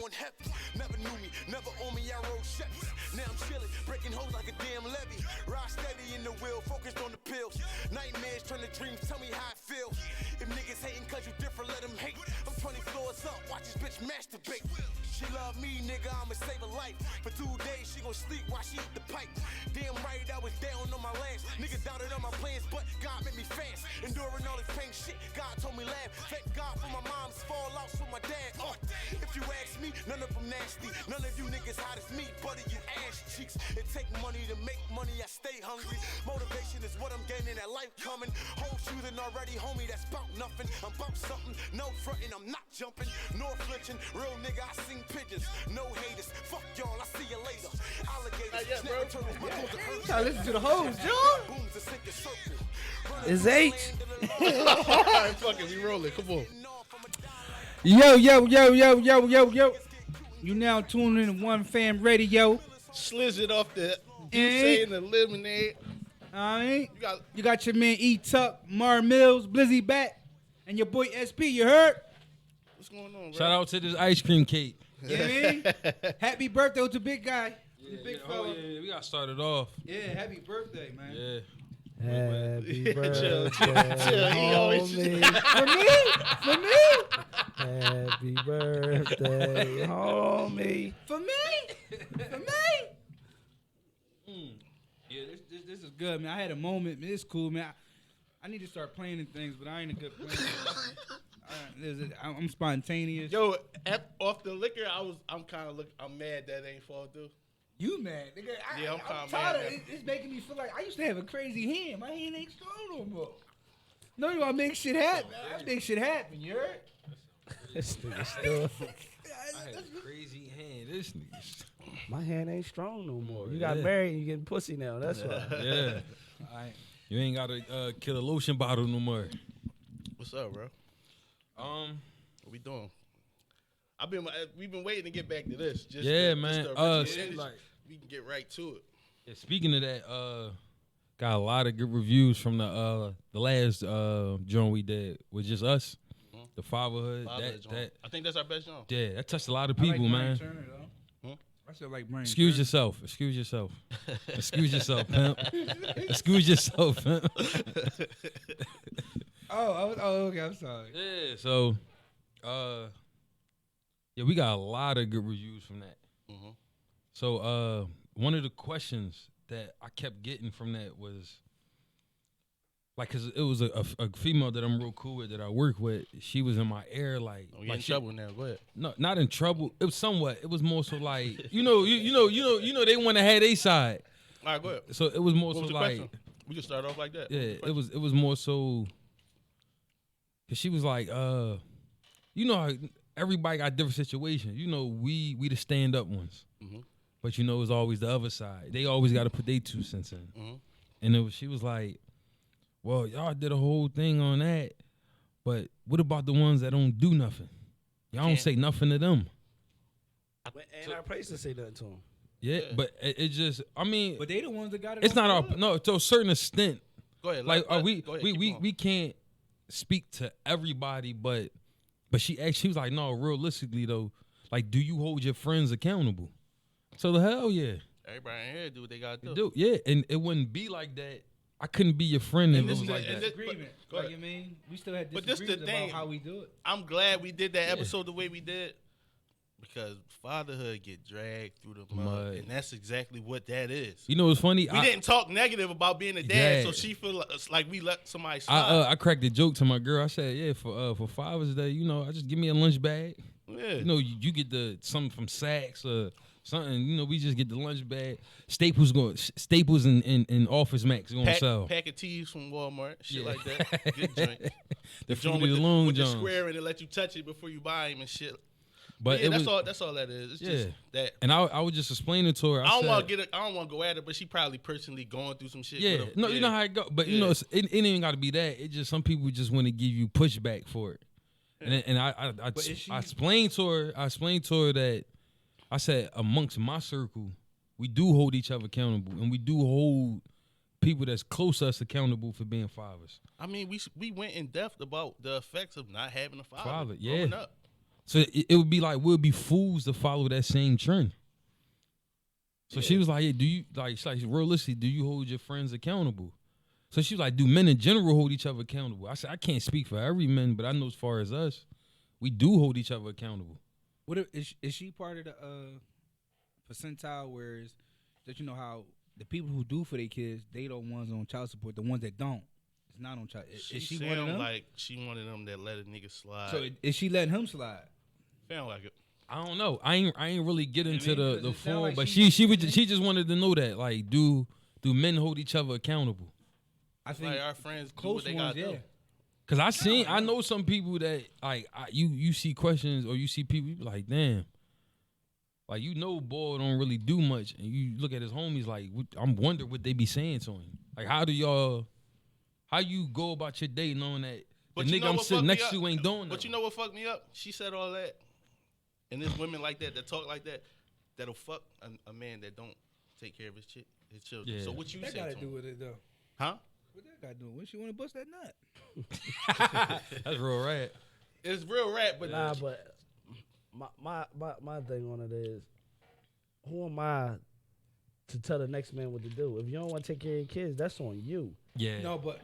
on heavy. Never knew me, never on me, I rode Chevys. Now I'm chillin', breaking hoes like a damn levee. Ride steady in the wheel, focused on the pills. Nightmares turn to dreams, tell me how it feels. If niggas hating cause you different, let them hate. I'm 20 floors up, watch this bitch masturbate. She love me, nigga, I'ma save her life. For 2 days, she gon' sleep while she eat the pipe. Damn right, I was down on my last. Niggas doubted on my plans, but God made me fast. Enduring all this pain shit, God told me laugh. Thank God for my mom's fallouts with my dad. If you ask me, none of them nasty. None of you niggas hot as me, buddy, you ass cheeks. It take money to make money, I stay hungry. Motivation is what I'm gaining, that life coming. Whole shooting already, homie, that's about nothing. I'm about something, no frontin', I'm not jumping. Nor flinching, real nigga, I sing pigeons. No haters, fuck y'all, I see you later. Alligators, snap turtles, my clothes are hurt. I listen to the hoes, John. Booms to sink a circle. It's H. All right, fuck it, we rolling. Come on. Yo. You now tuning in to One Fam Radio. Slizzard off the Eh? Duce and the lemonade. Alright. You You got your man E Tuck, Mar Mills, Blizzy back, and your boy SP, you heard? what's going on, bro? Shout out to this ice cream cake. You know what I mean? Happy birthday to big guy. Yeah, Big oh, fella. yeah, we got started off. Yeah, happy birthday, man. Yeah. Happy birthday, chill. He always- homie. For me? Happy birthday, homie. For me? Yeah, this is good, man. I had a moment, man. It's cool, man. I need to start planning things, but I ain't a good planner. I'm spontaneous. Yo, off the liquor, I'm mad that ain't fall through. You mad, nigga? Yeah, I'm I'm kinda tired mad of now. It's making me feel like I used to have a crazy hand. My hand ain't strong no more. No, you want to make shit happen. I make shit happen, you heard? This nigga still. I had a crazy hand. This nigga. My hand ain't strong no more. You Yeah. got married and you getting pussy now. That's why. Yeah. You ain't got to kill a lotion bottle no more. What's up, bro? What we doing? We've been waiting to get back to this. Yeah, man. Shit, like- we can get right to it. Yeah, speaking of that, got a lot of good reviews from the last joint we did with just us, the Fatherhood. Fatherhood joint. I think that's our best joint. Yeah, that touched a lot of I like people, Brian man. Turner, though. Huh? I still like Brian Excuse Turner. yourself. Excuse yourself. Excuse yourself, pimp. Excuse yourself, pimp. Okay, I'm sorry. Yeah, so, yeah, we got a lot of good reviews from that. Mhm. So, one of the questions that I kept getting from that was, like, cause it was a female that I'm real cool with that I work with. She was in my ear, like, Oh, you like in she- trouble now. Go ahead. No, not in trouble. It was somewhat. It was more so like, you know, they want to have their side. All right, go ahead. So it was more What so was the like, question? We can start off like that. yeah, it was more so. Cause she was like, you know how everybody got different situations. You know, we the stand up ones, Mhm. but you know it's always the other side. They always got to put their 2 cents in. Mhm. And she was like, well, y'all did a whole thing on that, but what about the ones that don't do nothing? Y'all don't Can't. say nothing to them. And our place to say nothing to him. Yeah, but it just, I mean, But they the ones that got it. it's on not the our hook. no to a certain extent. Go ahead. Like go we ahead, we keep we, going. we can't speak to everybody, but she was like, no, realistically though, like, do you hold your friends accountable? So the hell yeah, Everybody in here do what they gotta do. do yeah, and it wouldn't be like that. I couldn't be your friend if And it this was is- like and that. this- Disagreement. Go Like, ahead. you mean? We still had But this the disagreements thing. about how we do it. I'm glad we did that Yeah. episode the way we did because fatherhood get dragged through the mud, Mud. and that's exactly what that is. You know what's funny? We didn't talk negative about being a dad, Yeah. so she feel like we let somebody slide. I cracked a joke to my girl. I said, yeah, for Father's Day, you know, I just give me a lunch bag. yeah. You know, you get something from Saks or something. You know, we just get the lunch bag. Staples and Office Max going to sell. Pack of teas from Walmart, shit Yeah. like that. Good joint. The joint Fruity Loom with the Jones. square and it let you touch it before you buy him and shit. But yeah, it that's was, all. That's all that is. It's just Yeah. that. And I was just explaining to her. I don't said, want to I don't want to go at her, but she probably personally going through some shit. Yeah, with her. no, you know how it go. But you know, it ain't even got to be that. It just some people just want to give you pushback for it. And I But is she- I explained to her. That I said amongst my circle, we do hold each other accountable, and we do hold people that's close to us accountable for being fathers. I mean, we went in depth about the effects of not having a father. Father, growing yeah. up. So it would be like we'll be fools to follow that same trend. So she was like, "Yeah, do you like realistically? Do you hold your friends accountable?" So she was like, "Do men in general hold each other accountable?" I said, "I can't speak for every man, but I know as far as us, we do hold each other accountable." What is she part of the percentile? Whereas that you know how the people who do for their kids, they the ones on child support. The ones that don't, it's not on child. Is she one of them? Like she one of them that let a nigga slide. So is she letting him slide? Sound like it. I don't know. I ain't really get into because the it sound form, like but she she just wanted to know that like do men hold each other accountable? I think Like our friends do close what they ones, gotta yeah. do. Cause I know some people that like you see questions or you see people you be like, damn, like boy don't really do much, and you look at his homies like I'm wondering what they be saying to him. Like how you go about your day knowing that But the you nigga know I'm what sitting fucked me next up? to ain't doing But nothing. you know what fucked me up? She said all that, and there's women like that talk like that that'll fuck a man that don't take care of his children. Yeah. So what you That say got to to do him? with it though. Huh? What that got to do? When she want to bust that nut? That's real right. It's real rap, but Nah, but my thing on it is, who am I to tell the next man what to do? If you don't want to take care of your kids, that's on you. Yeah. No, but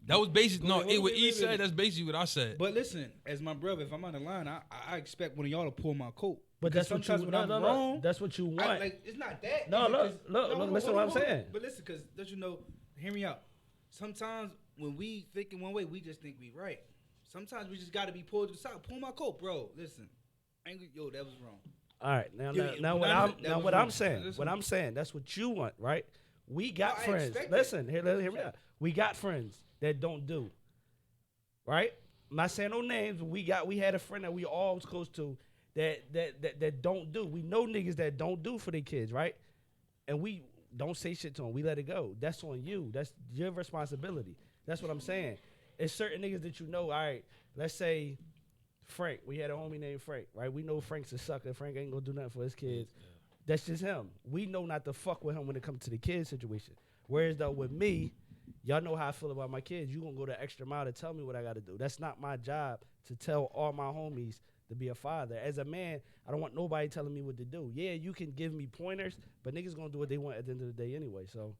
That was basically what wait, he wait. said. That's basically what I said. But listen, as my brother, if I'm on the line, I expect one of y'all to pull my coat. But Because that's what sometimes you when I'm wrong, That's what you want. it's not that. No, easy, look, 'cause- look, hold listen on, what I'm hold on. saying. But listen, because don't you know? Hear me out. Sometimes when we think in one way, we just think we right. Sometimes we just got to be pulled to the side. Pull my coat, bro. Listen, yo, that was wrong. All right, now Yeah, what that was I'm wrong. saying, Listen. what I'm saying, that's what you want, right? We got No, I friends. expect it. Listen, hear me out. We got friends that don't do, right? I'm not saying no names, but we had a friend that we all was close to that don't do. We know niggas that don't do for their kids, right? And we don't say shit to them. We let it go. That's on you. That's your responsibility. That's what I'm saying. It's certain niggas that you know. All right, let's say Frank. We had a homie named Frank, right? We know Frank's a sucker. Frank ain't gonna do nothing for his kids. That's just him. We know not to fuck with him when it comes to the kids situation. Whereas though with me, y'all know how I feel about my kids. You gonna go the extra mile to tell me what I gotta do. That's not my job to tell all my homies to be a father. As a man, I don't want nobody telling me what to do. Yeah, you can give me pointers, but niggas gonna do what they want at the end of the day anyway. So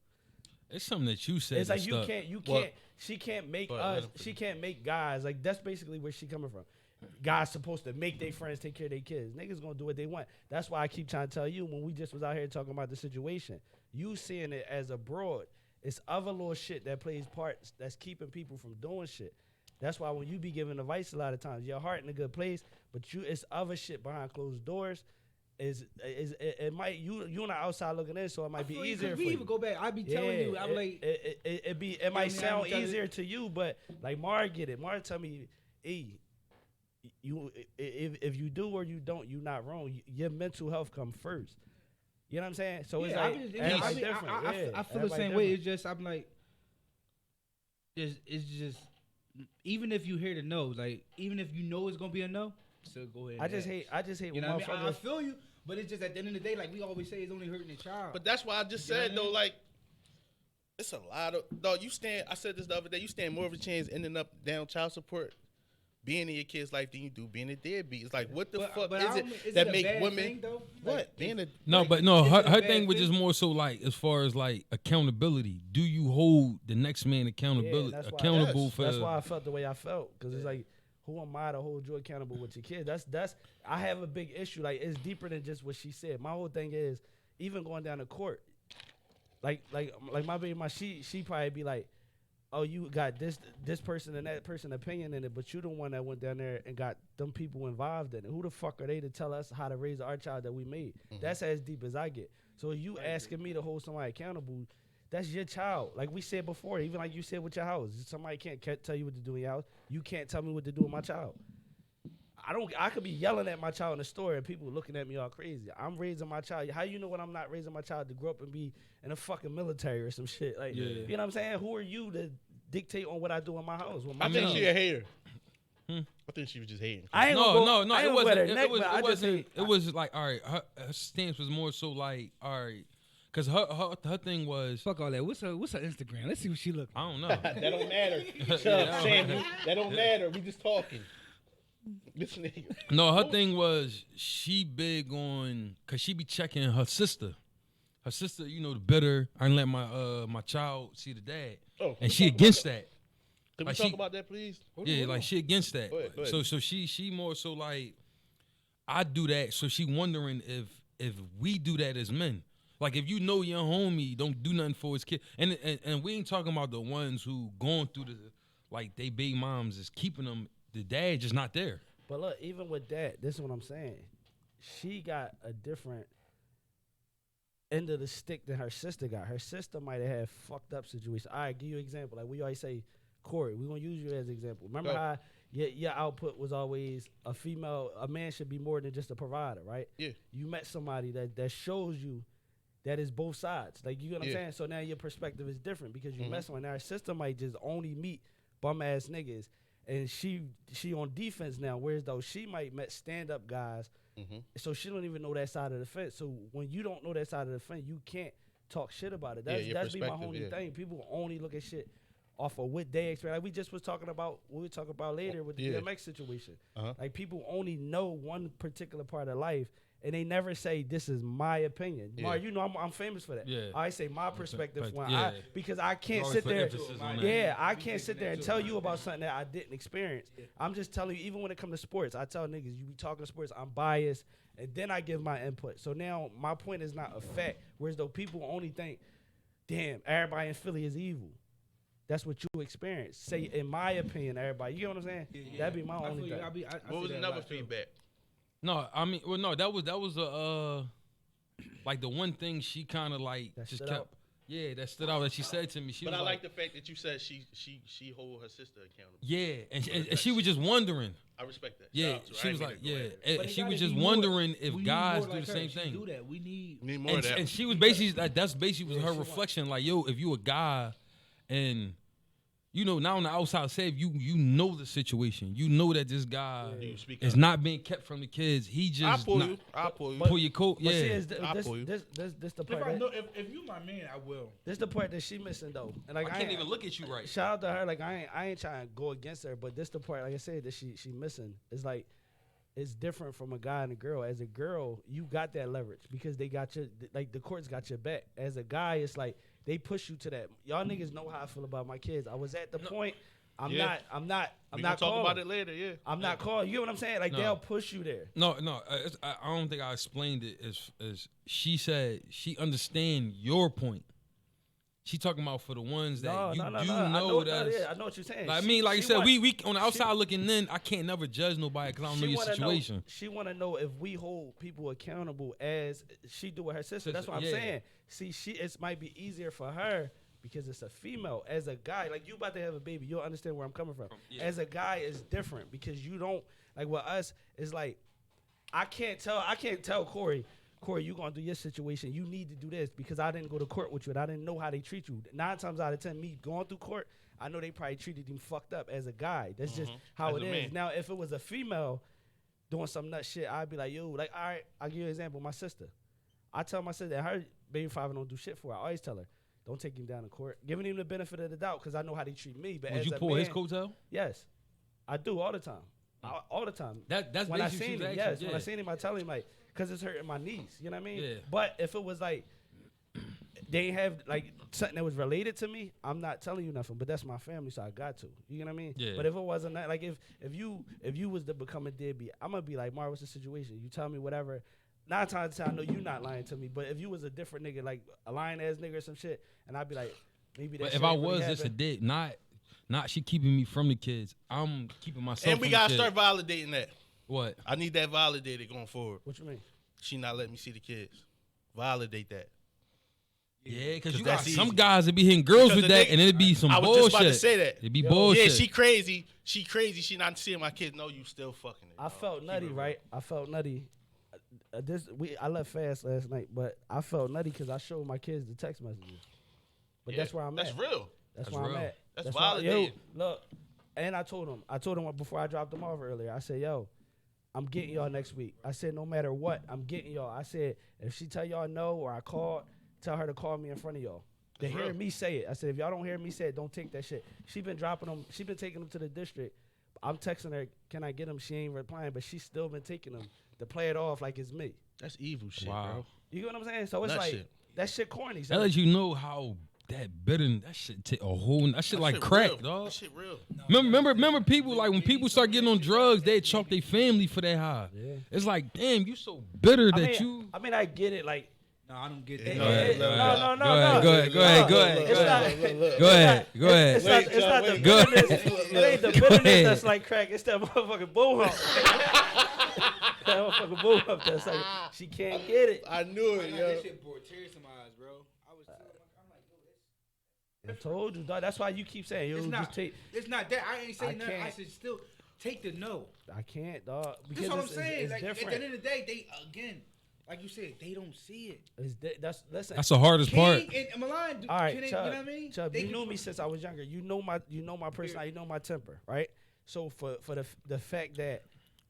It's something that you said. it's like that you stuck. can't. She can't make But us. let him She can't make guys like that's basically where she coming from. Guys supposed to make their friends take care of their kids. Niggas gonna do what they want. That's why I keep trying to tell you when we just was out here talking about the situation. You seeing it as a broad. It's other little shit that plays parts that's keeping people from doing shit. That's why when you be giving advice a lot of times, your heart in a good place, but it's other shit behind closed doors. It might you on the outside looking in, so it might be easier for We you. even go back. I be telling you, I'm like, It might I sound mean, I be easier to you, but like Mar get it. Mar tell me, if you do or you don't, you not wrong. Your mental health come first. You know what I'm saying? So it's yeah, like everybody different. I feel the Everybody same way. different. It's just I'm like, it's just even if you hear the no, like even if you know it's gonna be a no, still go ahead. I and just ask. hate You when know what I mean? I motherfuckers. feel you, but it's just at the end of the day, like we always say, it's only hurting the child. But that's why I just You know said what I though, mean? like it's a lot of dog. You stand. I said this the other day. You stand more of a chance ending up down child support, being in your kid's life than you do being a deadbeat. It's like what the fuck I is don't- it is that a make bad women thing, though? what Like, being a No, Like, but no, is her, it a her bad thing was just thing? more so like as far as like accountability. Do you hold the next man Yeah, accountable that's why Yes. I felt the way I felt because it's like, who am I to hold you accountable with your kid? That's I have a big issue. Like it's deeper than just what she said. My whole thing is even going down to court. Like my baby, she probably be like, oh, you got this person and that person opinion in it, but you the one that went down there and got them people involved in it. Who the fuck are they to tell us how to raise our child that we made? That's as deep as I get. So you asking me to hold somebody accountable, that's your child. Like we said before, even like you said with your house, somebody can't tell you what to do in your house. You can't tell me what to do with my child. I could be yelling at my child in the store and people looking at me all crazy. I'm raising my child. How you know when I'm not raising my child to grow up and be in a fucking military or some shit? Like, you know what I'm saying? Who are you to dictate on what I do in my house? With my I think child? she a hater. I think she was just hating. I ain't gonna go- No, I ain't it gonna wasn't. go to her neck, It was. but I It just wasn't. say- It was like all right. Her stance was more so like all right, because her thing was fuck all that. What's her Instagram? Let's see what she look. I don't know. That don't matter. Yeah, Sam, that don't matter. We just talking. This nigga. No, her thing was she big on cause she be checking her sister. Her sister, you know, the bitter. I didn't let my child see the dad, Oh, and she against that. Can we Like talk she- about that, please? Yeah, like she against that. Go ahead. So she more so like I do that. So she wondering if we do that as men. Like if you know your homie don't do nothing for his kid, and we ain't talking about the ones who going through the like they baby moms is keeping them. The dad just not there. But look, even with that, this is what I'm saying. She got a different end of the stick than her sister got. Her sister might have had fucked up situations. All right, give you an example. Like we always say, Corey, we're gonna use you as an example. Remember Go. how your output was always a man should be more than just a provider, right? Yeah. You met somebody that shows you that is both sides. Like you know what I'm Yeah. saying? So now your perspective is different because you Mhm. met someone. Now her sister might just only meet bum ass niggas. And she on defense now, whereas though she might met stand up guys, Mhm. so she don't even know that side of the fence. So when you don't know that side of the fence, you can't talk shit about it. Yeah, That's your that's be my perspective, only yeah. thing. People only look at shit off of what they experience. Like we just was talking about, we'll talk about later with the Yeah. DMX situation. Uh-huh. Like people only know one particular part of life, and they never say this is my opinion. Yeah. Mar, you know I'm famous for that. Yeah. I say my perspective when yeah. because I can't Always sit put there. emphasis on that. Yeah, I can't sit there and tell you about something that I didn't experience. I'm just telling you, even when it comes to sports, I tell niggas, you be talking sports, I'm biased, and then I give my input. So now my point is not a fact, whereas though people only think, damn, everybody in Philly is evil. That's what you experience. Say, in my opinion, everybody. You get what I'm saying? That'd be my only thing. What was another feedback? No, I mean, well, no, that was like the one thing she kind of like That just stood kept. out. Yeah, that stood out. That she said to me. She But was I like the fact that you said she hold her sister accountable. yeah, and she was just wondering. I respect that. Yeah, Shout out to her. she I was ain't like, mean to yeah, go ahead. and she was just wondering if guys do the same thing. Do that. We need. Need more of that. And she was basically that's basically was her reflection. Like, yo, if you a guy, and you know now on the outside, say if you know the situation, you know that this guy You speak is up. not being kept from the kids. He just I'll pull not- you. I'll pull you. pull your coat. But Yeah, see, is I'll this pull you. the If part. I That, know, if you my man, I will. this the part that she missing though. And like I can't ain't- even look at you right. Shout out to her. Like I ain't trying to go against her, but this the part. Like I said, that she missing. It's like it's different from a guy and a girl. As a girl, you got that leverage because they got your like the courts got your back. As a guy, it's like they push you to that. Y'all niggas know how I feel about my kids. I was at the point. I'm Yeah. not. We not gonna talk calling. about it later. Yeah. I'm not calling. You know what I'm saying? Like No. they'll push you there. No, I don't think I explained it as she said she understand your point. She talking about for the ones that No, you no, no, do no. I know know, that's. yeah, I know what you're saying. Like, I She- mean, like she you said, want- we on the outside looking in. I can't never judge nobody because I don't know your wanna situation. She want to know if we hold people accountable as she do with her sister. That's what I'm Yeah. saying. See, it might be easier for her because it's a female. As a guy, like you about to have a baby, you'll understand where I'm coming from. Yeah. As a guy, it's different because you don't like with us. It's like I can't tell Corey, you gonna do your situation. You need to do this because I didn't go to court with you and I didn't know how they treat you. 9 times out of 10, me going through court, I know they probably treated him fucked up as a guy. That's just how As it a is. man. Now, if it was a female doing some nut shit, I'd be like, yo, like, all right, I'll give you an example. My sister. I tell my sister that her baby father don't do shit for her. I always tell her, don't take him down to court. Giving him the benefit of the doubt because I know how they treat me. But Would as you a pull man, his coattail? Yes. I do all the time. All the time. That's When I basically seen what him, she was yes. asking, When I yeah. seen him, I tell him, like, because it's hurting my knees. You know what I mean? Yeah. But if it was like, they ain't have like something that was related to me, I'm not telling you nothing. But that's my family, so I got to. You know what I mean? Yeah. But if it wasn't that, like if you was to become a deadbeat, I'm gonna be like, Mar, what's the situation? You tell me whatever. 9 times out of 10, I know you not lying to me. But if you was a different nigga, like a lying ass nigga or some shit, and I'd be like, maybe that. But shit if I ain't really was just a happen. dick, not she keeping me from the kids. I'm keeping myself. And we from gotta the start kids. validating that. What? I need that validated going forward. What you mean? She not letting me see the kids. Validate that. Yeah, because 'Cause you got that's some easy. guys that be hitting girls Because with the that, nigga- and it'd be some I was bullshit. just about to say that. It'd be Yo, bullshit. Yeah, she crazy. She crazy. She not seeing my kids. No, you still fucking it. I dog. felt Keep nutty, it real. right? I felt nutty. I left fast last night, but I felt nutty because I showed my kids the text messages. But Yeah, that's where I'm That's at. real. That's That's where real. I'm at. That's why- yo, validated. look, and I told him before I dropped them off earlier. I said, yo, I'm getting y'all next week. I said, no matter what, I'm getting y'all. I said, if she tell y'all no or I call, tell her to call me in front of y'all. To That's hear real. me say it. I said, if y'all don't hear me say it, don't take that shit. She been dropping them. She been taking them to the district. I'm texting her, can I get them? She ain't replying, but she's still been taking them to play it off like it's me. That's evil shit, Wow. bro. You get what I'm saying? So it's Nut like shit. that shit corny. That So lets you know how that bitter. That shit take a whole. That shit like shit crack, real. dog. That shit real. Remember people like when people start getting on drugs, they chalk their family for that high. Yeah. It's like, damn, you so bitter that you. I mean, I get it. Like, No, I don't get it- that. Go ahead, it- go no, ahead. no, no, Go ahead, no. go ahead, go ahead, go ahead, It's go not. ahead. Go ahead, go ahead. It's not the Wait, go ahead. bitterness. It ain't the Go bitterness ahead. that's like crack. It's that motherfucking bull hump. That motherfucking bull hump that's like she can't get it. I knew it, yo. That shit brought tears to my eyes, bro. I was, I'm like, yo, I told you, dog. That's why you keep saying, yo, it's just not. take. It's not that. I ain't saying I nothing. I can't. said still take the no. I can't, dog. Because That's what I'm it's, saying. It's Like different. at the end of the day, they again, like you said, they don't see it. That's listen. That's the hardest part. King and Milan, All right, can they, Chubb, you know what I mean? Chubb, They you can- knew me since I was younger. You know my personality. You know my temper, right? So for the fact that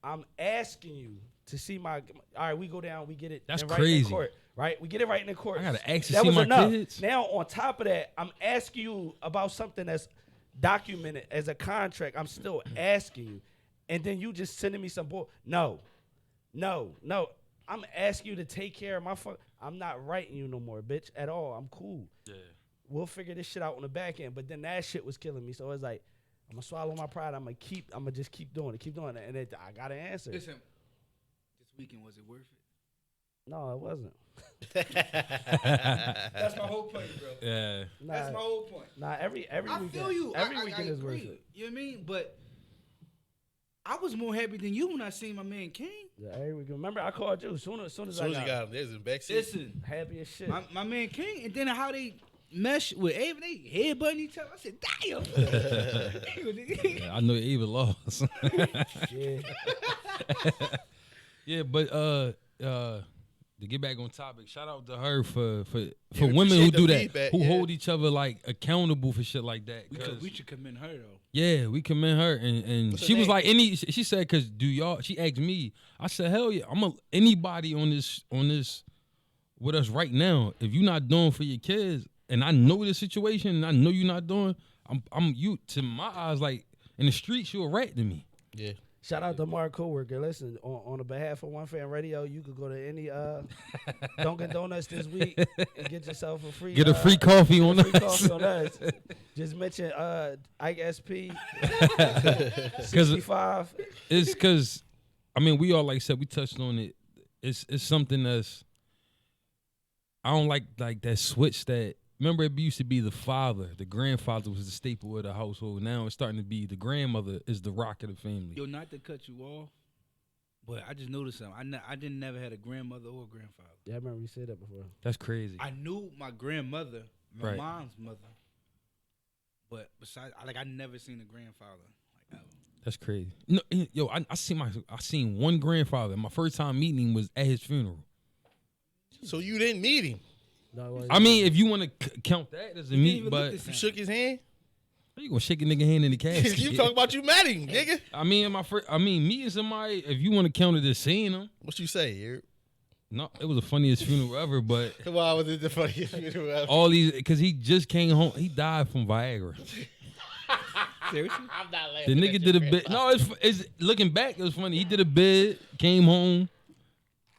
I'm asking you to see my, all right, we go down, we get it. That's and right in crazy. court, right? We get it right in the court. I gotta ask to That see was my enough. kids. Now on top of that, I'm asking you about something that's documented as a contract. I'm still asking you, and then you just sending me some bull. No. I'm asking you to take care of my fuck. I'm not writing you no more, bitch, at all. I'm cool. Yeah. We'll figure this shit out on the back end. But then that shit was killing me. So it's like, I'm gonna swallow my pride. I'm gonna just keep doing it. And I got an answer. Listen, this weekend was it worth it? No, it wasn't. That's my whole point, bro. Yeah. That's my whole point. Every I weekend. feel you. Every I weekend is worth agree. it. You know what I mean? But I was more happy than you when I seen my man King. Yeah, every weekend. Remember, I called you as soon as As soon I as you got got him, there's in backseat. Listen, happy as shit. my man King, and then how they mesh with Ava, they headbutting each other. I said, damn. Yeah, I know even lost. Yeah. Yeah, but to get back on topic, shout out to her for we women who appreciate the do that, feedback, who yeah. hold each other like accountable for shit like that. we should commend her though. Yeah, we commend her, and What's her she was name? like, she said, cause do y'all? She asked me. I said, hell yeah, anybody on this with us right now. If you're not doing for your kids, and I know the situation, and I know you're not doing, I'm you to my eyes like in the streets, you a rat to me. Yeah. Shout out to my coworker. Listen, on the behalf of One Fan Radio, you could go to any Dunkin' Donuts this week and get yourself a free Get a free coffee on free us. coffee on us. Just mention Ike SP 65. It's because, I mean, we all like I said, we touched on it. It's something that's, I don't like that switch that. Remember, it used to be the father, the grandfather was the staple of the household. Now it's starting to be the grandmother is the rock of the family. Yo, not to cut you off, but I just noticed something. I didn't never had a grandmother or a grandfather. Yeah, I remember you said that before. That's crazy. I knew my grandmother, my Right. mom's mother, but besides, I never seen a grandfather like ever. That's crazy. No, yo, I seen one grandfather. My first time meeting him was at his funeral. So you didn't meet him. No, it wasn't. I mean, if you want to count that as a didn't meet, even but look the You same. shook his hand. how you gonna shake a nigga hand in the casket? You talking about you met him, nigga. I mean, meeting somebody, if you want to count it as seeing them, What you say, Eric? no, it was the funniest funeral ever. But Why was it the funniest funeral ever? all these, because he just came home, he died from Viagra. Seriously? I'm not The laughing. nigga did a bit. No, it's looking back, it was funny. He did a bid, came home,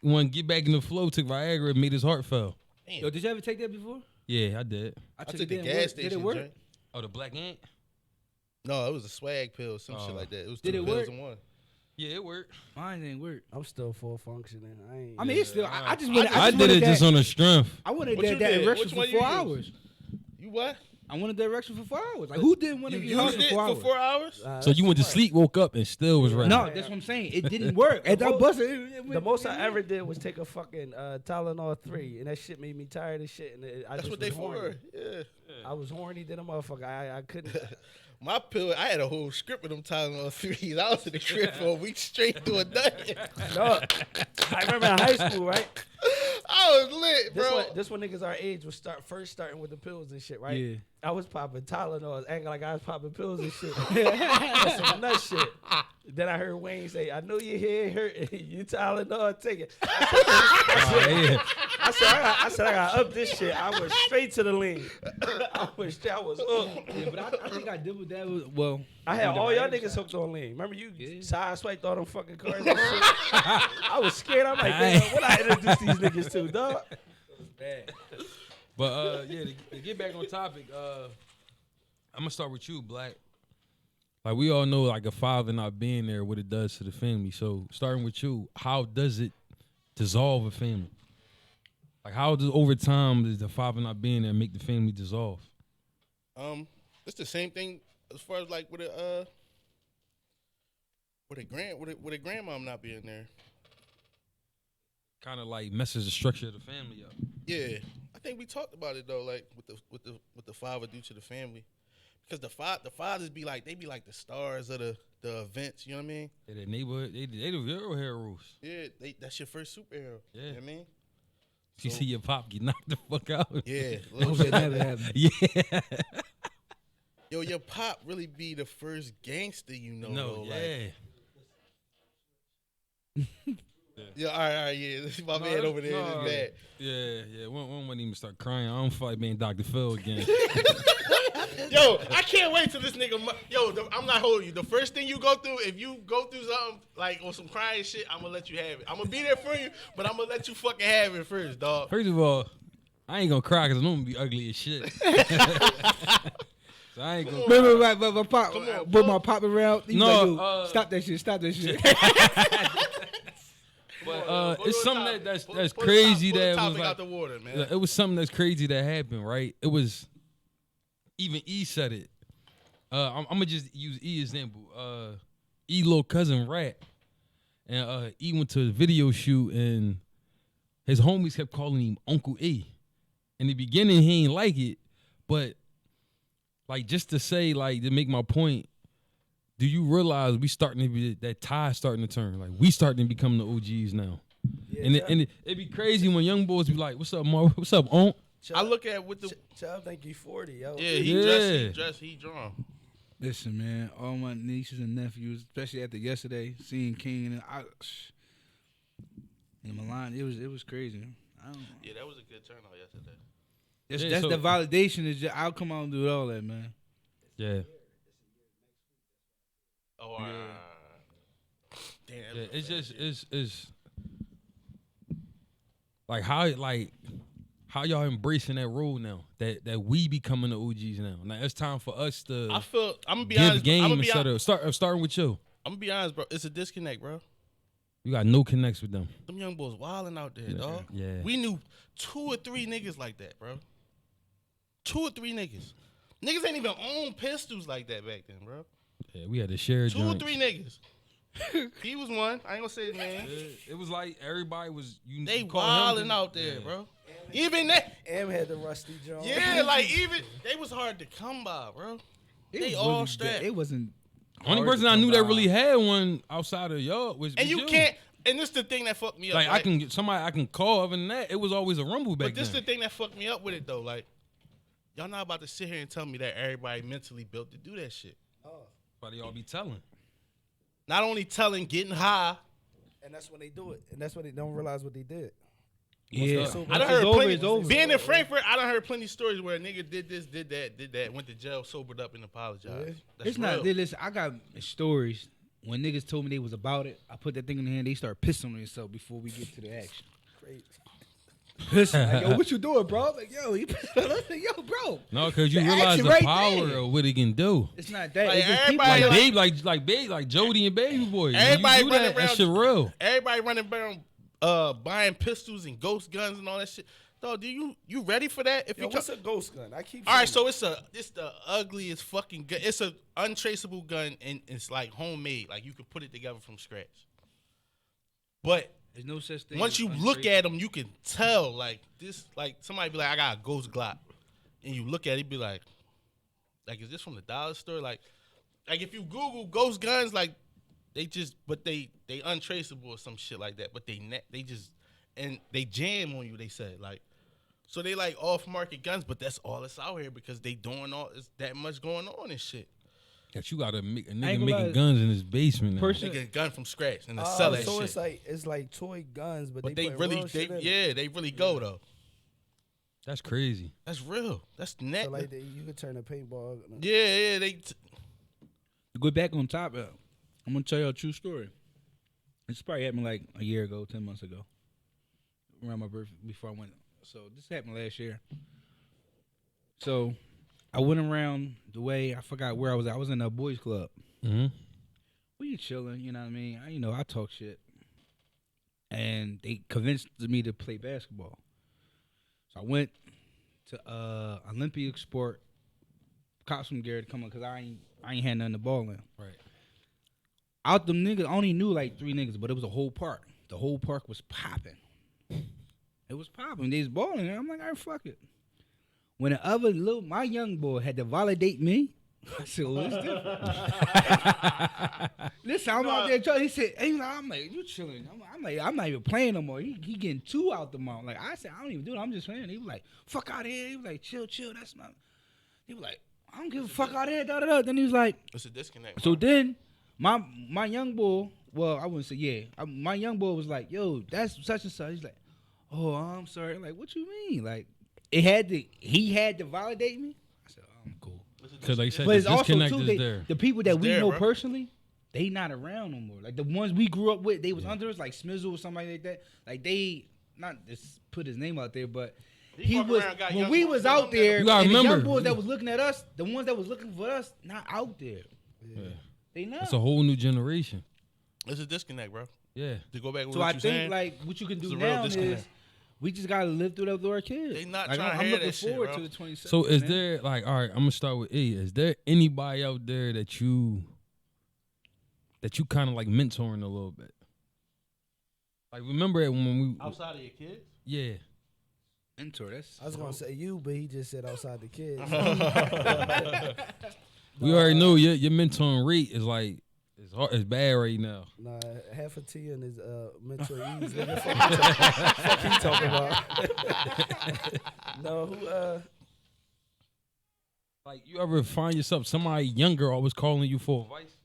wanted to get back in the flow, took Viagra, and made his heart fell. Yo, did you ever take that before? Yeah, I did. I took took it, the didn't gas work. station Did it work? joint. Oh, the black ant? No, it was a swag pill, some Oh. shit like that. It was Did two it pills work? in one. Yeah, it worked. Mine didn't work. I'm still full functioning. I mean, it's still. I just I wanted. I just did wanted it just that, on the strength. I wanted What that you did? erection Which for one 4 you hours. used? You what? I wanted that erection for 4 hours. Like, who didn't want to You be hard used for it 4 for hours? 4 hours? So you went to sleep, woke up, and still was ready. No, that's what I'm saying. It didn't work. At that bus, The most I ever did was take a fucking Tylenol 3, and that shit made me tired as shit. And I That's just what they was horny. for. Yeah. I was horny than a motherfucker. I couldn't. My pill, I had a whole script of them Tylenol 3s. I was in the crib for a week straight doing nothing. No, I remember in high school, right? I was lit, bro. This when niggas our age was first starting with the pills and shit, right? Yeah. I was popping Tylenol, acting like I was popping pills and shit. That's some nut shit. Then I heard Wayne say, "I know your head hurt. You Tylenol, take it." Yeah. I said, I got up this shit. I went straight to the lean. I was up. Yeah, but I think I did that was well. I had on the all y'all right niggas side. hooked on lean. Remember you Yeah. side swiped all them fucking cars and shit? I was scared. I'm like, damn, what I introduced these niggas to, dog? But yeah, to get back on topic, I'm gonna start with you, Black. Like we all know, like a father not being there, what it does to the family. So starting with you, how does it dissolve a family? Like how does over time does the father not being there make the family dissolve? It's the same thing as far as like with a grandmom not being there. Kind of like messes the structure of the family up. Yeah, I think we talked about it though, like what the father do to the family, because the fathers be like the stars of the events. You know what I mean? Yeah, the neighborhood, they the real heroes. Yeah, that's your first superhero. Yeah. You know what I mean? You see your pop get knocked the fuck out. Yeah. Hope that never happened. Yeah. Yo, your pop really be the first gangster you know. No, though, yeah. Yeah, all right, yeah. My man over there is bad. Yeah. One wouldn't even start crying. I don't feel like being Dr. Phil again. Yo, I can't wait till this nigga. I'm not holding you. The first thing you go through, if you go through something like on some crying shit, I'm gonna let you have it. I'm gonna be there for you, but I'm gonna let you fucking have it first, dog. First of all, I ain't gonna cry because I know I'm gonna be ugly as shit. So I ain't gonna. Remember, my pop, Come on, brought bro. my pop around. He No, was like, yo, stop that shit. But it's something that's Pull the crazy pull the that was topic like out the water, man. it was something that's crazy that happened, right? It was even E said it. I'm gonna just use E example. E little cousin Rat, and E went to a video shoot and his homies kept calling him Uncle E. In the beginning, he ain't like it, but like just to say, like to make my point, do you realize we starting to be that tide starting to turn? Like we starting to become the OGs now, Yeah, and it'd be crazy when young boys be like, "What's up, Mar? What's up, Unc?" I look at with the Chubb think he 40, yo. yeah, he dressed, he drawn. Listen, man, all my nieces and nephews, especially after yesterday, seeing King and in Milan, it was crazy. I don't know. Yeah, that was a good turnout yesterday. That's so- the validation. Is I'll come out and do all that, man. Yeah. Oh, damn. Yeah, it's just it's like how y'all embracing that role now that we becoming the OGs now. Now it's time for us to I feel I'm gonna be give honest. game I'm gonna be, instead of starting with you. I'm gonna be honest, bro. It's a disconnect, bro. You got no connects with them. Them young boys wilding out there, dog. Yeah. We knew 2 or 3 niggas like that, bro. 2 or 3 niggas. Niggas ain't even own pistols like that back then, bro. Yeah, we had to share 2 or joints. 3 niggas. He was one. I ain't gonna say his name. It was like everybody was They you call him wilding the- out there, Yeah. bro. Even that. M had the rusty Jones. Yeah, like even they was hard to come by, bro. They all strapped. It wasn't. Only hard person to I come knew that by. really had one outside of y'all was And you you. can't. And this the thing that fucked me up. Like I can get somebody I can call. Other than that, it was always a rumble back But this then. the thing that fucked me up with it though. Like, y'all not about to sit here and tell me that everybody mentally built to do that shit. But y'all be telling. Not only telling, getting high. And that's when they do it. And that's when they don't realize what they did. Yeah, Once I done heard it's over, plenty. it's over. Being in Frankfurt, I done heard plenty of stories where a nigga did this, did that, went to jail, sobered up, and apologized. That's It's not. real. Listen, I got stories. When niggas told me they was about it, I put that thing in the hand. They start pissing on themselves before we get to the action. Crazy. Pissing. Like, yo, what you doing, bro? I'm like, yo, he pissing on us. Like, yo, bro. No, because you The realize action the right power there. of what it can do. It's not that. Like, It's just people everybody Like Babe, like Jody and Baby Boy. When Everybody you do running that around- shit real. Everybody running around buying pistols and ghost guns and all that shit. Dog, you ready for that? If Yo, you what's a ghost gun? I keep all right, saying so it's the ugliest fucking gun. It's a untraceable gun and it's like homemade. Like you could put it together from scratch. But There's no such thing. once as you untraceable. look at them, you can tell like this. Like somebody be like, I got a ghost Glock, and you look at it, be like, is this from the dollar store? Like if you Google ghost guns, like they untraceable or some shit like that. But they just and they jam on you. They said like. So they like off market guns, but that's all that's out here because they doing all it's that much going on and shit. That you gotta make a ain't nigga gonna making lie. guns in his basement now. Person- They get a gun from scratch and they sell that so shit. it's like toy guns, but But they they put really, real shit in it. they really go though. That's crazy. That's real. That's net. So like you could turn a paintball. Yeah. To go back on top, I'm gonna tell you a true story. This probably happened like a year ago, 10 months ago, around my birthday before I went. So this happened last year. So I went around the way, I forgot where I was at. I was in a boys club. Mm-hmm. We chilling, you know what I mean? I talk shit. And they convinced me to play basketball. So I went to Olympia Sport, cops from Gary to come on, because I ain't had nothing to ball in. Right. Out them niggas, I only knew like 3 niggas, but it was a whole park. The whole park was popping. It was popping. They was balling. I'm like, all right, fuck it. When the other my young boy had to validate me, I said, well, it's different. Listen, I'm out there trying. He said, hey, I'm like, you chilling. I'm like, I'm not even playing no more. He getting 2 out the mouth. Like, I said, I don't even do it. I'm just playing. He was like, fuck out of here. He was like, chill. That's not. He was like, I don't give a fuck out of here. Da. Then he was like, It's a disconnect. so then my young boy, well, I wouldn't say my young boy was like, yo, that's such and such. He's like, oh, I'm sorry. I'm like, what you mean? Like, he had to validate me. I said, oh, I'm cool. Because like I said, But the it's also disconnect too, is there. the people that It's we there, know bro. personally, they not around no more. Like the ones we grew up with, they was under us, like Smizzle or somebody like that. Like they not just put his name out there, but he fuck was around, got when young we boys was that out don't there. You gotta And the young remember. boys that was looking at us, the ones that was looking for us, not out there. Yeah. They not. It's a whole new generation. It's a disconnect, bro. Yeah. To go back with So what I you think saying, like what you can it's do a real now disconnect. is we just gotta live through that with our kids. They not like, trying to I'm hear looking that shit, forward bro. to the 27th. So is man. there like, all right, I'm gonna start with E. Is there anybody out there that you kind of like mentoring a little bit? Like remember it when we outside of your kids? yeah. mentor? That's I was gonna say you, but he just said outside the kids. We already know your mentoring rate is like it's bad right now. Nah, half a T in his mental ease. Nigga, fuck you talking about? No, who Like you ever find yourself somebody younger always calling you for advice?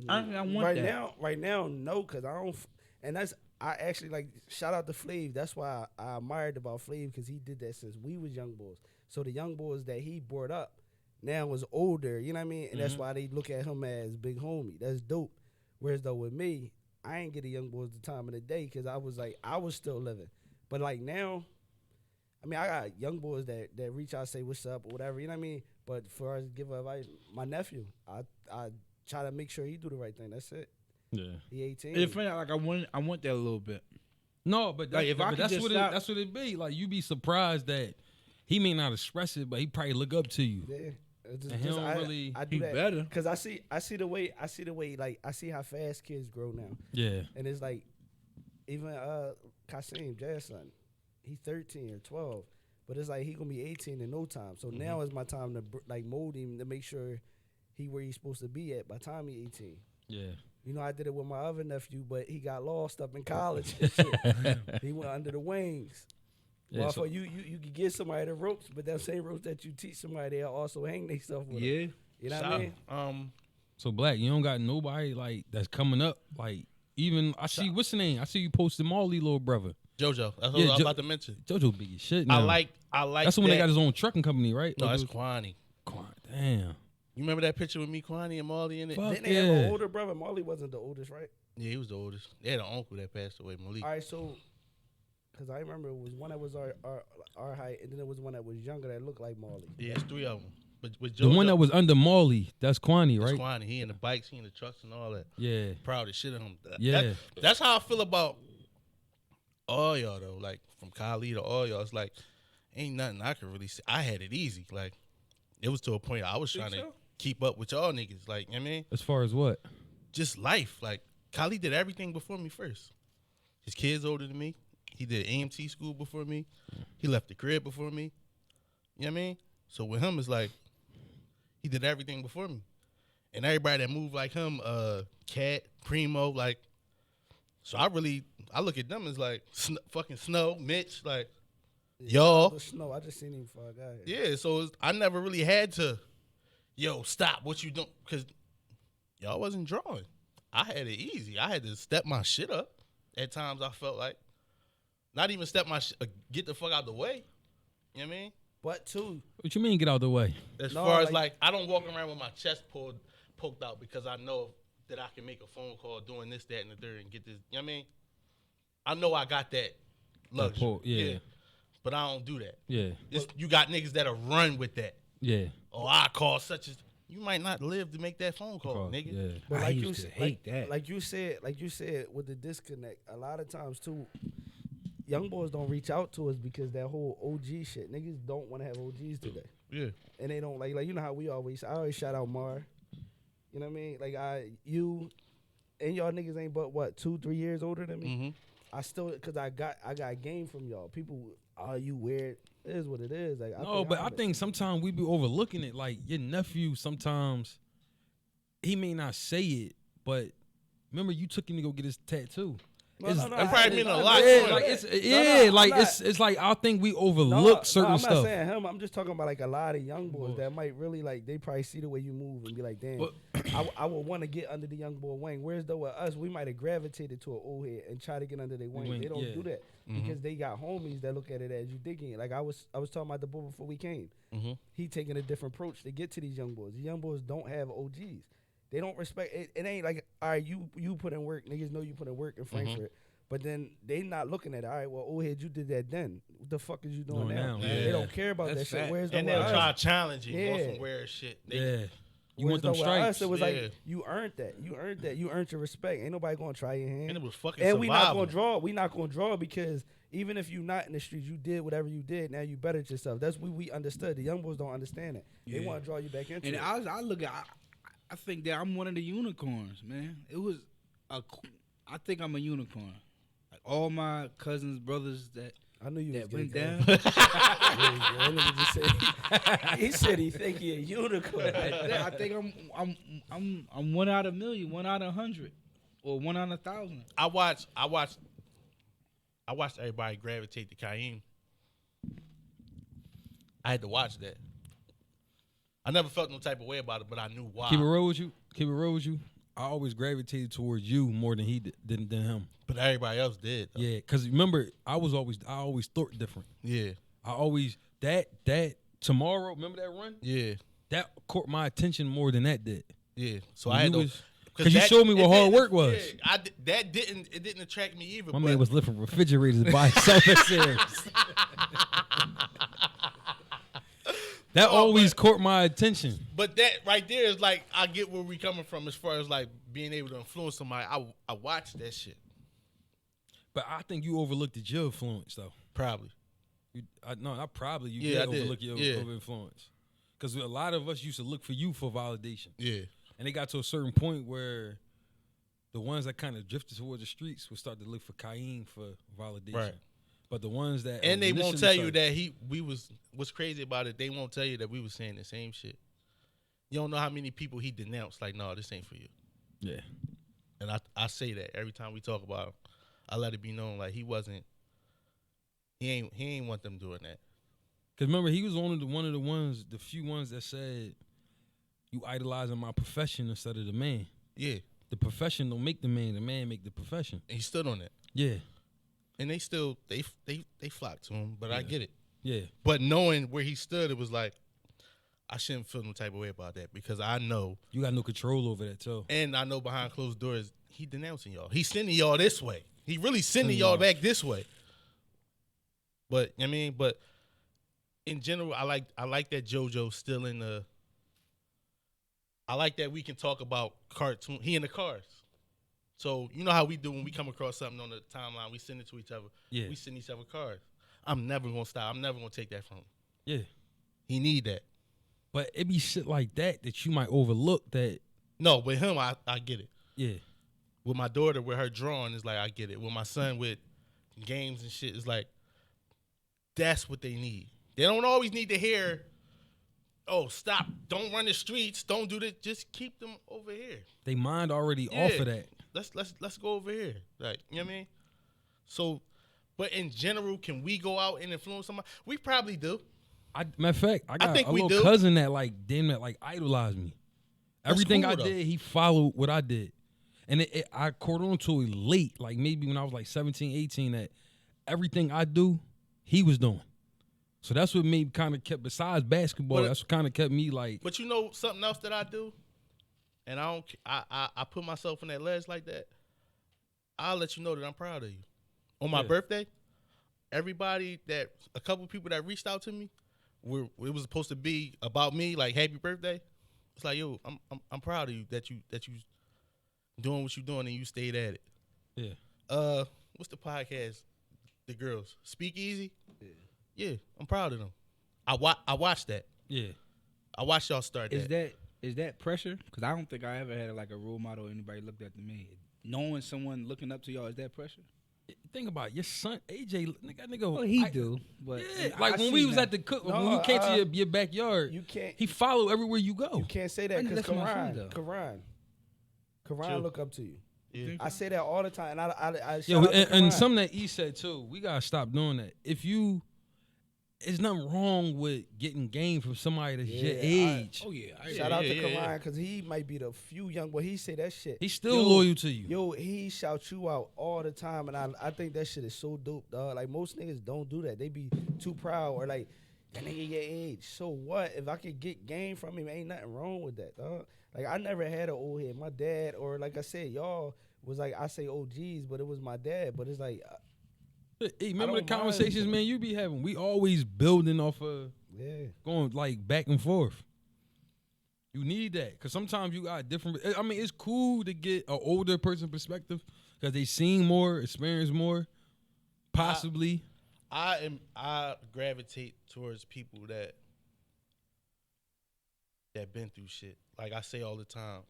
I want right that. now, no, cause I don't. And that's I actually like shout out to Flav. That's why I admired about Flav because he did that since we was young boys. So the young boys that he brought up now was older. You know what I mean? And that's why they look at him as big homie. That's dope. Whereas though with me, I ain't get the young boys the time of the day because I was still living. But like now, I mean, I got young boys that reach out, say what's up or whatever. You know what I mean? But for us to give advice, my nephew, I try to make sure he do the right thing. That's it. Yeah. He 18. It's funny, like I want that a little bit. No, but Like, if I could that's just what stop- that's what it be. Like you be surprised that he may not express it, but he probably look up to you. Yeah. It's And he don't really- I do He that better. because I see the way like I see how fast kids grow now, Yeah. and it's like even Kasim Jazz son, he 13 or 12, but it's like he gonna be 18 in no time. So now is my time to like mold him to make sure he where he's supposed to be at by the time he 18. Yeah. You know, I did it with my other nephew, but he got lost up in college. And shit. He went under the wings. Yeah, Well, so- for you could give somebody the ropes, but that same ropes that you teach somebody, they'll also hang themselves with. 'em. Yeah. You know what I mean? So Black, you don't got nobody like that's coming up. Like even I see what's the name? I see you posted Marley little brother. JoJo. That's what Yeah, I was Jo- about to mention. JoJo big as shit. I Now. like. That's the one that got that. his own trucking company, right? No, Like, that's it was- Kwani. Damn. You remember that picture with me, Kwani, and Marley in it? Fuck. Didn't they have an yeah. older brother? Marley wasn't the oldest, right? Yeah, he was the oldest. They had an uncle that passed away, Malik. All right, so because I remember it was one that was our height, and then there was one that was younger that looked like Marley. Yeah, it's 3 of them. But with The one that was under Marley, that's Kwani, right? right? Kwani. He in the bikes, he in the trucks, and all that. Yeah. Proud as shit of him. Yeah. That's how I feel about all y'all though. Like from Khalid to all y'all, it's like ain't nothing I could really say. I had it easy. Like it was to a point I was trying to keep up with y'all niggas. Like you know what I mean, As far as what? just life. Like Khalid did everything before me first. His kids older than me. He did AMT school before me. He left the crib before me. You know what I mean? So with him, it's like he did everything before me. And everybody that moved like him, Cat, Primo, like, so I look at them as like fucking Snow, Mitch, like, y'all. The snow. I just seen him before I got here. Yeah, so I never really had to, stop what you doing, because y'all wasn't drawing. I had it easy. I had to step my shit up. At times I felt like, Not even get the fuck out the way. You know what I mean? But too, What you mean get out the way? As No, far as like- I don't walk around with my chest poked out because I know that I can make a phone call doing this, that, and the third and get this. You know what I mean? I know I got that luxury. Yeah. But I don't do that. Yeah. You got niggas that'll run with that. Yeah. Oh, I call such as. You might not live to make that phone call, nigga. Yeah. but I like used to hate that. Like you said with the disconnect, a lot of times too, young boys don't reach out to us because that whole OG shit. Niggas don't want to have OGs today, Yeah. and they don't like you know how I always shout out Mar. You know what I mean? Like you, and y'all niggas ain't but what 2-3 years older than me. Mm-hmm. I still because I got game from y'all. People, you weird? It is what it is. Like No, but I think sometimes we be overlooking it. Like your nephew, sometimes he may not say it, but remember you took him to go get his tattoo. That probably mean a lot to Yeah, him. like it's I'm not- it's like I think we overlook certain I'm stuff. not saying him. I'm just talking about like a lot of young boys that might really like. They probably see the way you move and be like, "Damn, But- I would want to get under the young boy wing." Whereas though with us, we might have gravitated to an old head and try to get under their wing. Wing, They don't yeah. do that because they got homies that look at it as you digging it. Like I was talking about the boy before we came. He taking a different approach to get to these young boys. The young boys don't have OGs. They don't respect it. It ain't like, all right, you put in work. Niggas know you put in work in Frankfurt. But then they not looking at it. All right, well, old head, you did that then. What the fuck is you doing No, now? now, They yeah. don't care about That's that shit. fact. Whereas And though they'll with try us- to challenge you on Yeah. some weird shit. Yeah. You whereas want them though with stripes? us, it was Yeah. like you earned that. You earned that. You earned your respect. Ain't nobody gonna try your hand. And it was fucking And we not survival. gonna draw. We not gonna draw because even if you not in the streets, you did whatever you did. Now you bettered yourself. That's what we understood. The young boys don't understand it. They Yeah. want to draw you back into And it. I look at, I think that I'm one of the unicorns, man. I think I'm a unicorn. Like all my cousins, brothers that I knew you was went gay, down. cuz. That nigga just said, he said he think he a unicorn. I think I'm 1 out of 1,000,000, 1 out of 100, or 1 out of 1,000. I watched everybody gravitate to Kaim. I had to watch that. I never felt no type of way about it, but I knew why. Keep it real with you. I always gravitated towards you more than he than him. But everybody else did. Though. Yeah, because remember, I always thought different. Yeah. I always that tomorrow. Remember that run? Yeah. That caught my attention more than that did. Yeah. So When I had you to. was- 'Cause you showed me what hard work was. Yeah, it didn't attract me either. My but man was lifting refrigerators by himself at Sears. That always caught my attention. But that right there is like I get where we coming from as far as like being able to influence somebody. I watched that shit. But I think you overlooked your influence, though. Probably. You Yeah, I did did. overlook your Yeah. influence. Because a lot of us used to look for you for validation. Yeah. And they got to a certain point where the ones that kind of drifted towards the streets would start to look for Kaim for validation. Right. But the ones that And they won't initially tell you started- that what's crazy about it, they won't tell you that we was saying the same shit. You don't know how many people he denounced, like, no, this ain't for you. Yeah. And I say that every time we talk about him. I let it be known like he ain't want them doing that. Because remember, he was one of the few ones that said, you idolizing my profession instead of the man. Yeah. The profession don't make the man make the profession. And he stood on that. Yeah. And they still they flocked to him, but I get it. Yeah. But knowing where he stood, it was like I shouldn't feel no type of way about that because I know, You got no control over that, too. and I know behind closed doors, he denouncing y'all. He's sending y'all this way. He really sending y'all back this way. But I mean, but in general, I like that JoJo still in the. I like that we can talk about cartoon. He in the cars. So you know how we do when we come across something on the timeline, we send it to each other. Yeah. We send each other cards. I'm never gonna stop. I'm never gonna take that from him. Yeah. He need that. But it be shit like that you might overlook that, No, with him, I get it. yeah. With my daughter, with her drawing, it's like I get it. With my son, with games and shit, it's like that's what they need. They don't always need to hear, "Oh, stop! Don't run the streets! Don't do this." Just keep them over here. They mind already off of that. Let's go over here. Like, you know what I mean? So, but in general, can we go out and influence somebody? We probably do. Matter of fact, I got think a we little do. cousin that idolized me. Everything cool, I though. did, he followed what I did. And I caught on to it late, like maybe when I was like 17, 18, that everything I do, he was doing. So that's what me kind of kept, besides basketball, But- that's what kind of kept me like, But you know something else that I do, and I don't. I put myself in that ledge like that. I'll let you know that I'm proud of you. On my Yeah. birthday, a couple people that reached out to me, it was supposed to be about me, like happy birthday. It's like, yo, I'm proud of you that you doing what you doing and you stayed at it. yeah. What's the podcast? The girls Speak Easy. Yeah, I'm proud of them. I watched that. Yeah. I watched y'all start that. Is that pressure? Because I don't think I ever had like a role model anybody looked up to me. Knowing someone looking up to y'all, is that pressure? Think about it, your son, AJ, nigga. Well, he do, but Yeah, I like when see we was now. at the cook, when No, we came to your backyard, You can't. he followed everywhere you go. You can't say that I know because that's my friend, though. Karan True. look up to you. Yeah. I say that all the time, and I shout Yeah, out to and Karan. something that E said too, we gotta stop doing that. There's nothing wrong with getting game from somebody that's your Yeah, age. Oh yeah, Shout out to yeah, Karan yeah. because he might be the few young boy. He say that shit. He's still loyal to you. Yo, he shout you out all the time, and I think that shit is so dope, dog. Like most niggas don't do that. They be too proud or like that nigga your age. So what? If I could get game from him, ain't nothing wrong with that, dog. Like I never had an old head. My dad, or like I said, y'all was like I say OGs, but it was my dad. But it's like Hey, remember the don't mind. conversations, man, you be having? We always building off of yeah. going like back and forth. You need that because sometimes you got different. I mean, it's cool to get an older person perspective because they seen more, experience more, possibly. I gravitate towards people that been through shit. Like I say all the time,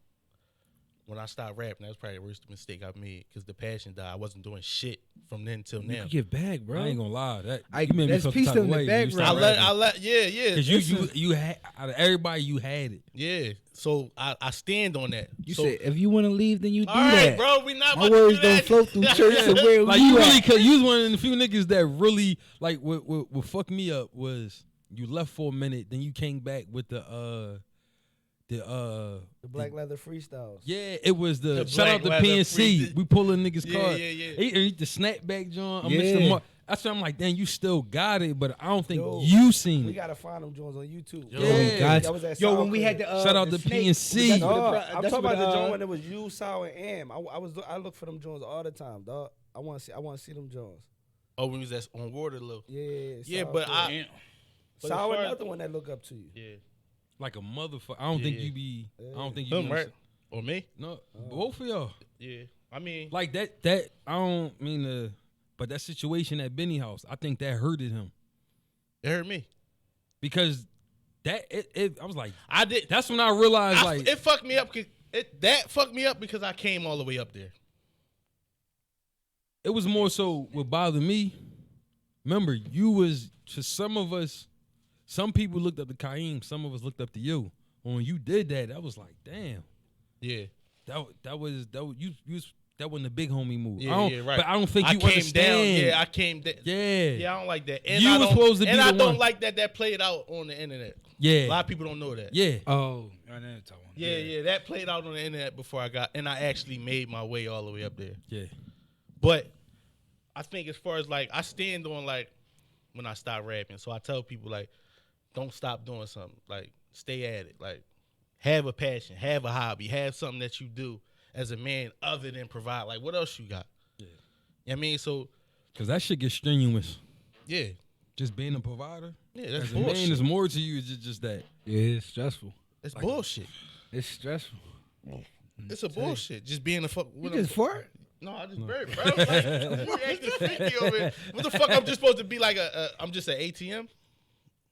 when I stopped rapping, that was probably the worst mistake I made because the passion died. I wasn't doing shit from then till You now. can get back, bro. I ain't gonna lie, that I- you made me that's feel piece the type of of the way. background. Yeah. because listen. you had out of everybody you had it. Yeah. So I stand on that. You so, said if you want to leave, then you do all right, that. bro. We not My about words to do don't that. flow through church. So where Like you you at? really, cause you was one of the few niggas that really like what fucked me up was you left for a minute, then you came back with the Black Leather freestyles. yeah, it was the The shout out to Black Leather PNC. free- We pulling niggas Yeah, card. yeah, yeah. He the snapback joint. Yeah. That's why I'm like, damn, you still got it, but I don't think Yo, you seen We it. gotta find them joints on YouTube. Yo, Yeah. guys. That was at Yo, when we SoundCloud. had the Shout out the to snake, PNC. that's No, what the pro- I'm that's talking what about the the, joint when it was you, Sour, and Am. I look for them joints all the time, dog. I want to see them joints. Oh, we was at, on Waterloo. Yeah, Yeah, Sour but Cream. I. but as Sour far as- another one that look up to you. Yeah. Like a motherfucker. I don't think Yeah. you be. I don't think you. Him, be right? Or me? No, both of y'all. Yeah. I mean, Like that. I don't mean to, but that situation at Benny House, I think that hurted him it hurt me. because I was like, I did. that's when I realized like It fucked me up. That fucked me up because I came all the way up there. it was more so what bothered me. Remember, you was to some of us, some people looked up to Kaim, some of us looked up to you. When you did that, I was like, damn, Yeah. that was that wasn't a big homie move. Yeah, I don't, yeah, right. But I don't think I you came understand. down. Yeah, I came down. yeah, Yeah, I don't like that. And You I was don't- supposed to be and the I don't one. like that played out on the internet. yeah, A lot of people don't know that. yeah. Oh, I know that one. Yeah, that played out on the internet before and I actually made my way all the way up there. Yeah. But I think as far as like, I stand on like when I stop rapping. So I tell people like, don't stop doing something. Like, stay at it. Like, have a passion, have a hobby, have something that you do as a man other than provide. Like, what else you got? Yeah. You know what I mean? So, Cause that shit gets strenuous. yeah. Just being a provider. Yeah, that's As a man, bullshit. there's more to you. It's just that. Yeah, it's stressful. It's bullshit. It's stressful. It's a bullshit. Just being a fuck. You just fart? No, I just burped, bro. Like, you acting freaky over here. What the fuck? I'm just supposed to be like I'm just an ATM.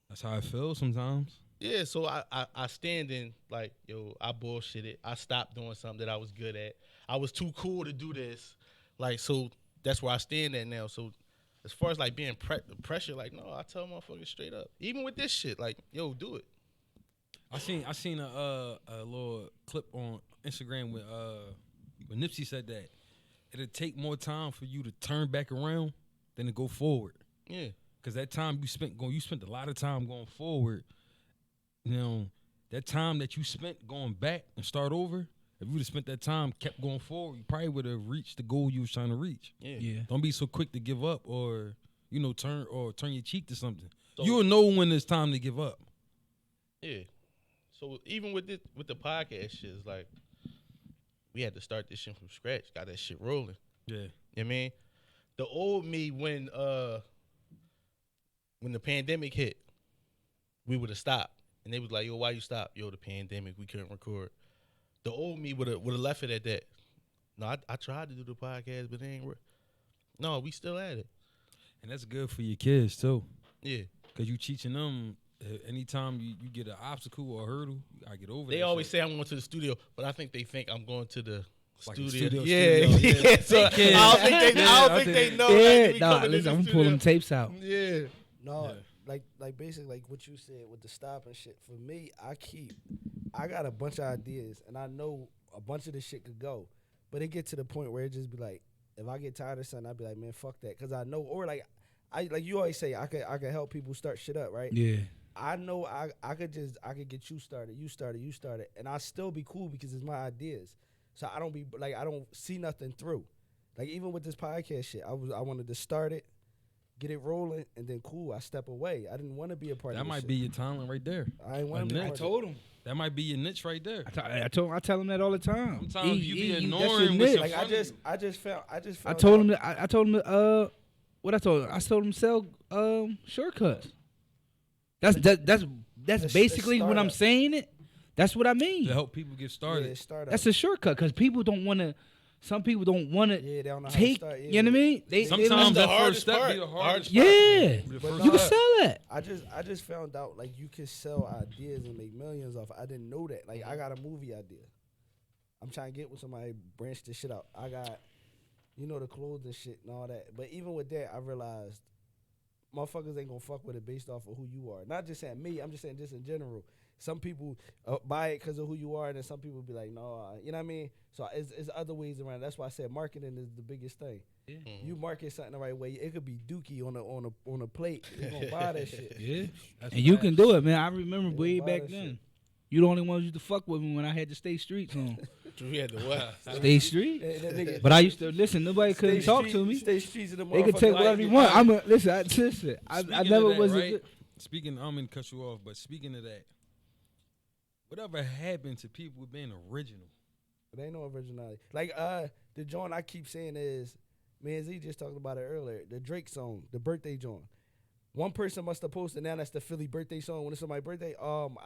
That's how I feel sometimes. Yeah, so I stand in like, yo, I bullshitted. I stopped doing something that I was good at. I was too cool to do this. Like, so that's where I stand at now. So as far as like being pressure, like, no, I tell motherfuckers straight up. Even with this shit, like, yo, do it. I seen a little clip on Instagram when Nipsey said that it'll take more time for you to turn back around than to go forward. Yeah. Cause that time you spent a lot of time going forward. You know, that time that you spent going back and start over, if you would have spent that time, kept going forward, you probably would have reached the goal you was trying to reach. Yeah. Don't be so quick to give up, or turn your cheek to something. So- You'll know when it's time to give up. Yeah. So even with the podcast shit, it's like we had to start this shit from scratch. Got that shit rolling. Yeah. You know what I mean? The old me when the pandemic hit, we would have stopped. And they was like, yo, why you stop? Yo, the pandemic, we couldn't record. The old me would have left it at that. No, I tried to do the podcast, but it ain't work. No, we still at it. And that's good for your kids too, Yeah. because you teaching them anytime you get an obstacle or a hurdle, you gotta get over. They that always shit. say I'm going to the studio, but I think I'm going to the Like a studio. studio, Yeah. yeah. So kids. I don't think they know. like, we nah, coming in listen, the I'm gonna pull them studio. tapes out. Yeah. No, Yeah. like basically like what you said with the stop and shit. For me, I got a bunch of ideas, and I know a bunch of this shit could go, but it get to the point where it just be like, if I get tired of something, I'd be like, man, fuck that, because I know, or like you always say, I could help people start shit up, right? Yeah. I know I could get you started, and I'll still be cool because it's my ideas. So I don't be like, I don't see nothing through. Like even with this podcast shit, I wanted to start it, get it rolling, and then cool, I step away. I didn't want to be a part of That this might shit. be your talent right there. I ain't want to be a I part of it. told him. That might be your niche right there. I tell him that all the time. Sometimes you be that's ignoring your what's niche. in Like front of I just found I told him out- that. I told him that. What I told him? I told him to sell shortcuts. That's It's basically what I'm startup. saying. It. That's what I mean. to help people get Yeah, started. startup. That's a shortcut because people don't want to. Some people don't want to Yeah, they don't know how to take. start, yeah. You know what I mean? They Sometimes don't- the that first hardest step part. be the hardest. yeah, The But first no, you can step. sell that. I just found out like you can sell ideas and make millions off. I didn't know that. Like I got a movie idea. I'm trying to get with somebody, branch this shit out. I got, the clothes and shit and all that. But even with that, I realized motherfuckers ain't gonna fuck with it based off of who you are. Not just saying me. I'm just saying just in general. Some people buy it because of who you are, and then some people be like, no, you know what I mean? So it's other ways around. That's why I said marketing is the biggest thing. You market something the right way. It could be Dookie on a plate. You gonna buy that shit. Yeah, and you can do it, man. I remember Yeah, way buy back that then. shit. You the only ones used to fuck with me when I had to stay streets on. We had to what? Stay street. That nigga- But I used to listen. Nobody couldn't Stay talk street- to me. Stay streets of the They could take motherfucking whatever you life. want. Listen. I Speaking never of that, was. right? Speaking, I'm gonna cut you off, but speaking of that, whatever happened to people being original? There ain't no originality. Like the joint I keep saying is, man, Z just talked about it earlier. The Drake song, the birthday joint. One person must have posted. Now that's the Philly birthday song. When it's somebody's birthday, dog.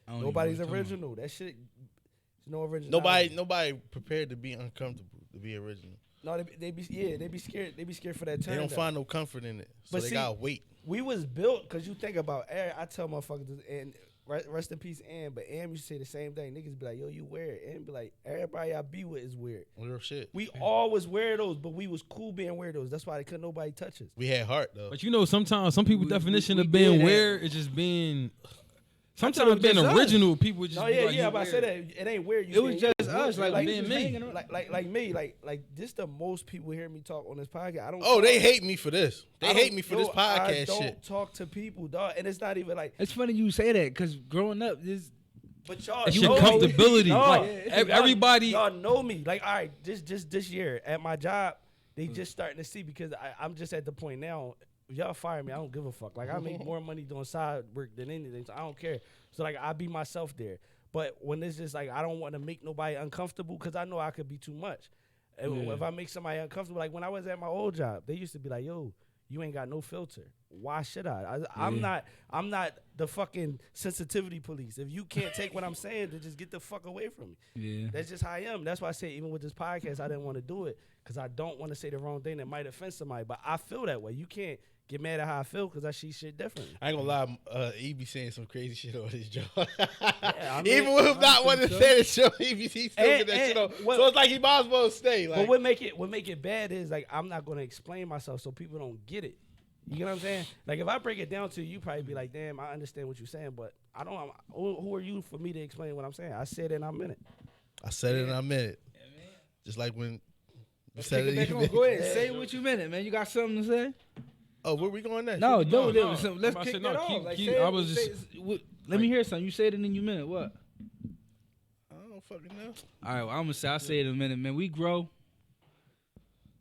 I don't even know Nobody's what you're talking original. That shit. There's no original. Nobody prepared to be uncomfortable to be original. No, they be scared. They be scared for that turn. They don't down. find no comfort in it, so But they see- gotta wait. We was built because you think about I tell motherfuckers and rest in peace, but Am used to say the same thing. Niggas be like, yo, you weird. And be like, everybody I be with is weird. Real shit. We all was weirdos, but we was cool being weirdos. That's why they couldn't nobody touch us. We had heart though. But sometimes some people's definition we of being did that. weird is just being. tell Sometimes them being just us. original, people just No, be yeah, like, yeah. you But I said weird. that it ain't weird. It was just us, like being we me. hanging around. like me, like this. The most people hear me talk on this podcast. I don't. Oh, they talk- hate me for this. They I don't- hate me for this yo, podcast I don't shit. talk to people, dog, and it's not even like. It's funny you say that because growing up, this But y'all, It's know your me. comfortability. No, Like, y'all- everybody- y'all know me. Like, all right, just this year at my job, they just starting to see because I'm just at the point now. If y'all fire me, I don't give a fuck. Like I make more money doing side work than anything, so I don't care. So like I be myself there. But when it's just like I don't want to make nobody uncomfortable because I know I could be too much. And if I make somebody uncomfortable, like when I was at my old job, they used to be like, "Yo, you ain't got no filter. Why should I? I'm not the fucking sensitivity police. If you can't take what I'm saying, then just get the fuck away from me. yeah. That's just how I am. That's why I say even with this podcast, I didn't want to do it because I don't want to say the wrong thing that might offend somebody. But I feel that way. You can't get mad at how I feel because I see shit differently. I ain't gonna lie, he be saying some crazy shit on his job. I mean, Even with him not wanting to say the show, he still get that shit on. what- So it's like he might as well stay. Like, But what make it bad is like I'm not gonna explain myself so people don't get it. You get what I'm saying? Like if I break it down to you, probably be like, "Damn, I understand what you're saying," but I don't. Who are you for me to explain what I'm saying? I said it and I meant it. I said it and I meant it. Just like when you said Take it. it back you on. meant Go it. ahead, say what you meant, man. You got something to say? Oh, where we going next? No, No, no. no. Let's I'm about to kick say, that no, off. keep- Like, keep- say I it- was say just- it- let me hear something. You said it and then you meant it. What? I don't fucking know. All right, well, I'm gonna say I'll say it in a minute, man. We grow,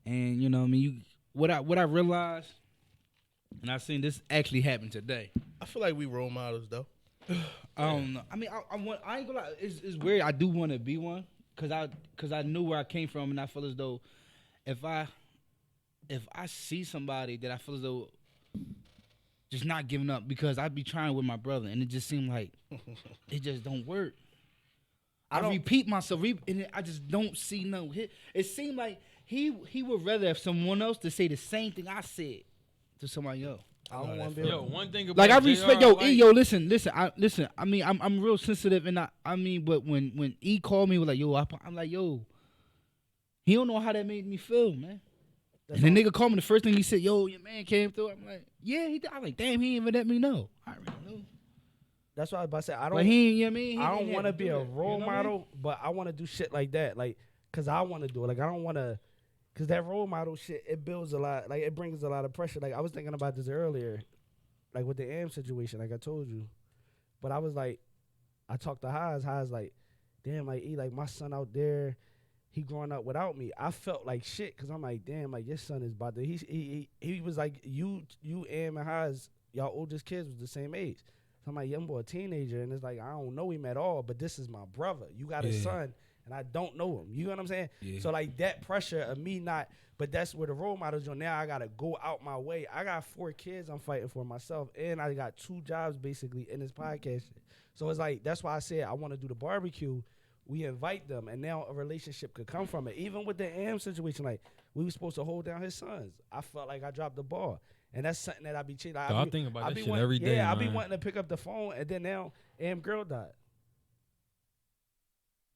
and you know, what I mean, what I realized, and I seen this actually happen today. I feel like we role models though. I don't know. I mean, I ain't gonna lie. It's weird. I do want to be one, cause I knew where I came from, and I feel as though if I see somebody that I feel as though just not giving up, because I be trying with my brother, and it just seemed like it just don't work. I repeat myself, and I just don't see no hit. It seemed like he would rather have someone else to say the same thing I said to somebody else. I don't want to be. Yo, one thing about Like I JR, respect listen. I mean, I'm real sensitive, and I mean, but when E called me, was like, yo, I'm like, yo, he don't know how that made me feel, man. And the nigga called me. The first thing he said, yo, your man came through. I'm like, yeah, he did. I'm like, damn, he ain't even let me know. I already knew. That's what I was about to say. I don't. But he, you know what I mean? I don't want to be a it, role you know what I mean? model, but I want to do shit like that, like, cause I want to do it. Like, I don't want to, cause that role model shit, it builds a lot. Like, it brings a lot of pressure. Like, I was thinking about this earlier, like with the AM situation, like I told you. But I was like, I talked to Haas. Haas like, damn, like E, like my son out there, he growing up without me. I felt like shit, cause I'm like, damn, like your son is about to. He was like, you, Am and Haas, y'all oldest kids was the same age. So I'm like, young boy, a teenager, and it's like, I don't know him at all, but this is my brother. You got a son, and I don't know him. You know what I'm saying? Yeah. So, like, that pressure of me not, but that's where the role models are. Now I got to go out my way. I got 4 kids I'm fighting for myself, and I got 2 jobs, basically, in this podcast shit. So, it's like, that's why I said I want to do the barbecue. We invite them, and now a relationship could come from it. Even with the Am situation, like, we were supposed to hold down his sons. I felt like I dropped the ball. And that's something that I be cheating. I think about that shit every day. Yeah, I man. be wanting to pick up the phone, and then now Am girl died.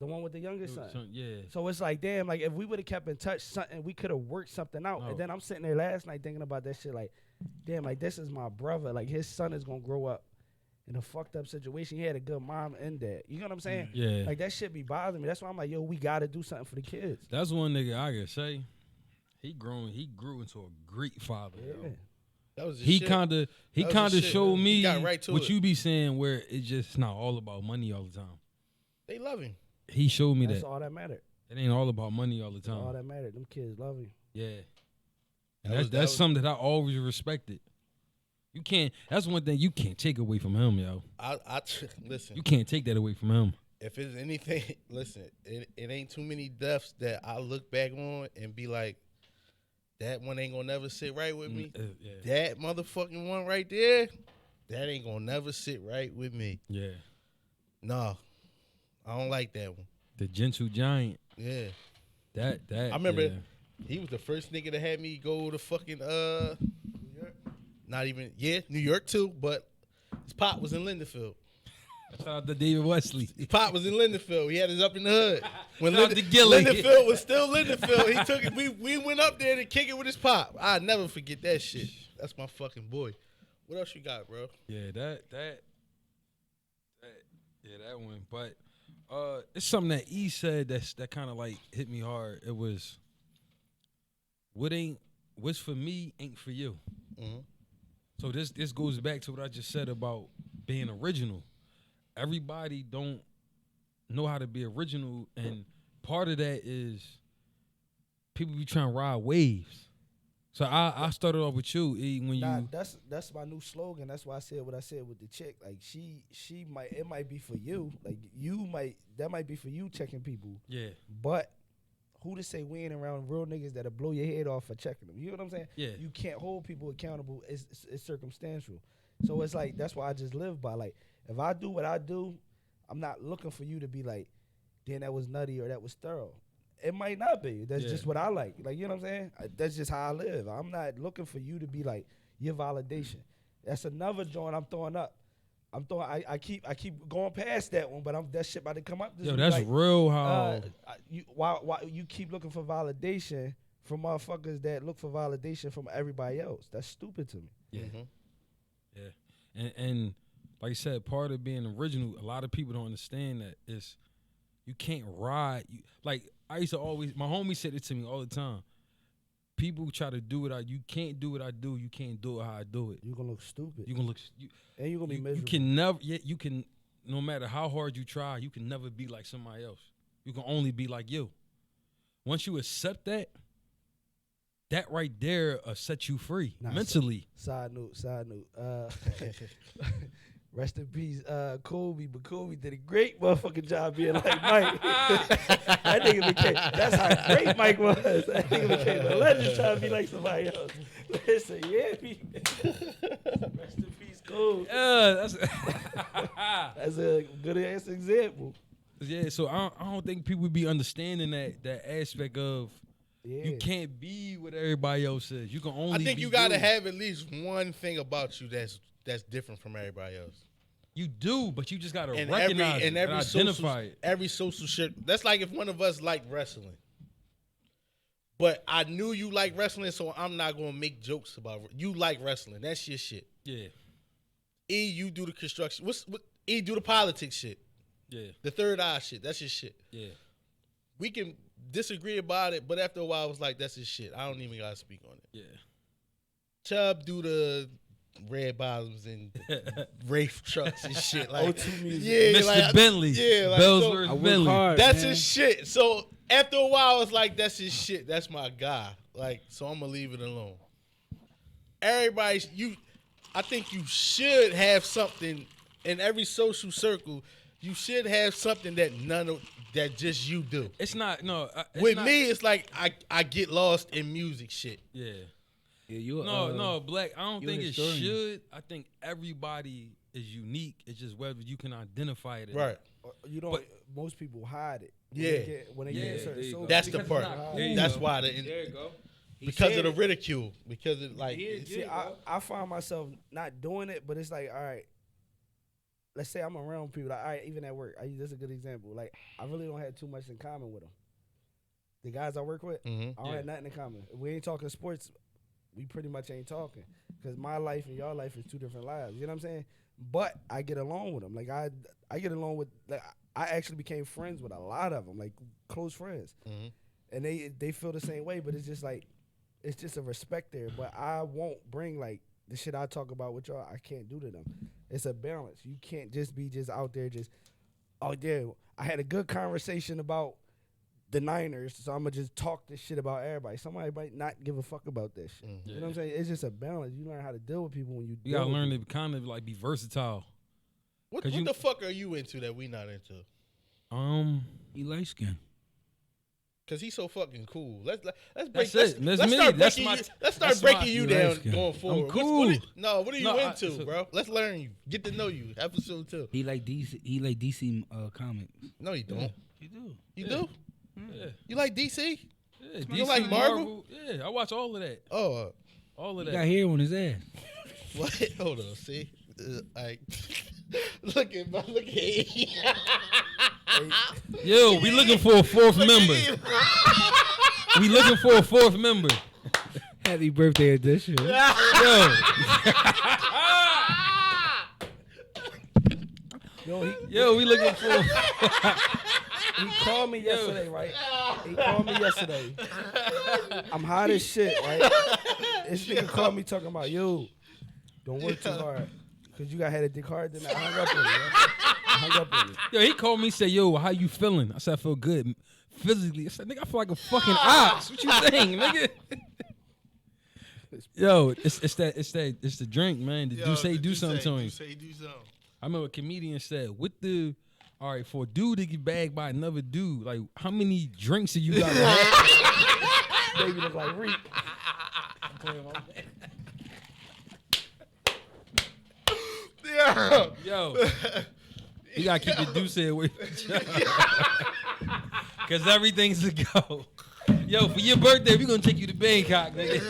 The one with the youngest son. Yeah. So it's like, damn, like if we would have kept in touch, something we could have worked something out. No. And then I'm sitting there last night thinking about that shit, like, damn, like this is my brother. Like his son is gonna grow up in a fucked up situation. He had a good mom and dad. You know what I'm saying? Yeah. Like that shit be bothering me. That's why I'm like, yo, we gotta do something for the kids. That's one nigga I can say. He grew into a great father. Yeah. Yo. That was the He shit. kinda That was the shit. showed He me got right to what it. you be saying, where it's just not all about money all the time. They love him. He showed me That's that all that mattered. it ain't all about money all the That's all time. that mattered. Them kids love you. Yeah, and That was- that's something that I always respected. You can't. That's one thing you can't take away from him, yo. Listen. You can't take that away from him. If it's anything, listen. It ain't too many deaths that I look back on and be like, that one ain't gonna never sit right with me. Yeah. That motherfucking one right there, that ain't gonna never sit right with me. Yeah. No, I don't like that one. The gentle giant. Yeah, That. I remember yeah. he was the first nigga to have me go to fucking New York. Not even New York too, but his pop was in Lindenfield. Shout out to David Wesley. His pop was in Lindenfield. He had his up in the hood. When Shout out to Gilly. Lindenfield was still Lindenfield, he took it. We went up there to kick it with his pop. I never forget that shit. That's my fucking boy. What else you got, bro? Yeah, that one. But it's something that E said that kind of like hit me hard. It was what's for me ain't for you. Mhm. So this goes back to what I just said about being original. Everybody don't know how to be original, and part of that is people be trying to ride waves. So I started off with you, E, when Nah, you that's my new slogan. That's why I said what I said with the chick. Like she might, it might be for you. Like that might be for you checking people. yeah. But who to say we ain't around real niggas that'll blow your head off for checking them? You know what I'm saying? Yeah. You can't hold people accountable. It's circumstantial. So it's like that's why I just live by. Like if I do what I do, I'm not looking for you to be like, then that was nutty or that was thorough. It might not be. That's Yeah. just what I like. Like, you know what I'm saying? That's just how I live. I'm not looking for you to be like your validation. That's another joint I'm throwing up. I keep going past that one, but that shit about to come up. This Yo, week, that's like, real how why you keep looking for validation from motherfuckers that look for validation from everybody else? That's stupid to me. yeah. Mhm. Yeah. And like I said, part of being original, a lot of people don't understand that is you can't ride. Like I used to always, my homie said it to me all the time. People try to do you can't do what I do. You can't do it how I do it. You're gonna look stupid. You gonna look. and you're gonna be You miserable. can never. Yeah, you can. No matter how hard you try, you can never be like somebody else. You can only be like you. Once you accept that, that right there set you free mentally. Side note. Rest in peace, Kobe. But Kobe did a great motherfucking job being like Mike. That nigga became, that's how great Mike was. That nigga became a legend trying to be like somebody else. Listen, yeah, rest in peace, Kobe. Yeah, That's a good ass example. yeah. So I don't think people be understanding that aspect of Yeah. you can't be what everybody else is. You can only. I think be you gotta you. have at least one thing about you that's different from everybody else. You do, but you just gotta And recognize it and every identify it. Every social shit. That's like if one of us like wrestling. But I knew you like wrestling, so I'm not gonna make jokes about it. You like wrestling. That's your shit. Yeah, E, you do the construction. What E do the politics shit. yeah, The third eye shit. That's your shit. yeah. We can disagree about it, but after a while, I was like, that's his shit. I don't even gotta speak on it. Yeah. Chubb do the red bottoms and Wraith trucks and shit. Like, O2 music. yeah, Mr. like, Bentley. Yeah, like, Bells so- versus I work Bentley. hard. that's man. his shit. So after a while, I was like, that's his shit. That's my guy. Like, so I'm gonna leave it alone. Everybody's I think you should have something in every social circle. You should have something that just you do. It's not no. It's With not, me, it's like I get lost in music shit. Yeah. Yeah, you. No, Black. I don't you think a it historian. should. I think everybody is unique. It's just whether you can identify it. or Right. You don't. Most people hide it. Yeah. When they get Yeah, in certain there you social go. That's the Because it's part. not cool. That's There why There you go. because of the ridicule. Because it like See, I find myself not doing it, but it's like, all right, let's say I'm around people. Like, all right, even at work, this is a good example. Like, I really don't have too much in common with them. The guys I work with, Mhm. I don't have nothing in common. If we ain't talking sports, we pretty much ain't talking. Because my life and your life is two different lives. You know what I'm saying? But I get along with them. Like, I get along with, like, I actually became friends with a lot of them, like, close friends. Mhm. And they feel the same way, but it's just like, it's just a respect there. But I won't bring like the shit I talk about with y'all. I can't do to them. It's a balance. You can't just be just out there just, oh yeah, I had a good conversation about the Niners, so I'm gonna just talk this shit about everybody. Somebody might not give a fuck about this shit. You know what I'm saying? It's just a balance. You learn how to deal with people when you. You gotta learn to kind of like be versatile. what 'Cause you- the fuck are you into that we not into? He light skin. Cause he's so fucking cool. Let's break. That's Let's, it. That's let's me. start That's breaking my- you. Let's start that's breaking my- you You down light-skinned. going forward. I'm cool. What are you No, into, so- bro? Let's learn you. Get to know you. Episode 2. He like DC. He like DC comics. No, you don't. You do. You do? Yeah. You like DC? Yeah, You like Marvel? Yeah, I watch all of that. Oh, All of He that. got hair on his ass. what? Hold on. See, like, look at Yo, we looking for a fourth member. We looking for a fourth member. Happy birthday edition. Yo, Yo, we looking for. he called me yesterday, right? He called me yesterday. I'm hot as shit, right? This nigga called me talking about, yo, don't work too hard. Cause you got had a dick hard, then I hung up on you. I hung up on you. Yo, he called me, said, "Yo, how you feeling?" I said, "I feel good physically." I said, "Nigga, I feel like a fucking ox." What you think, nigga? Yo, it's the drink, man. Do something to him. Do something. I remember a comedian said, all right, for a dude to get bagged by another dude, like, how many drinks do you got to have? Baby look like Reek. Yeah. Yo, you got to keep the deuce away from each other. Because everything's a go. Yo, for your birthday, we're going to take you to Bangkok, nigga.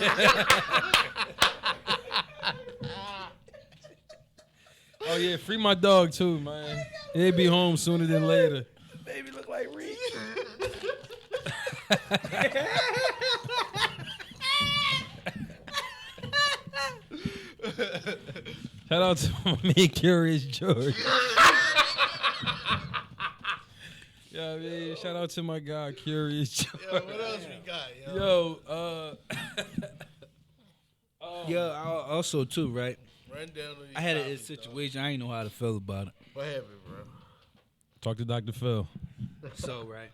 Oh, yeah, free my dog, too, man. He'll be home sooner than later. Baby look like Reek. Shout out to my man, Curious George. Yeah, man, shout out to my guy, Curious George. Yo, what else we got, yo? Yeah. Also too, right? Run down on these I had a topics, situation. I didn't know how to feel about it. dog. What happened, bro? Talk to Dr. Phil. So right,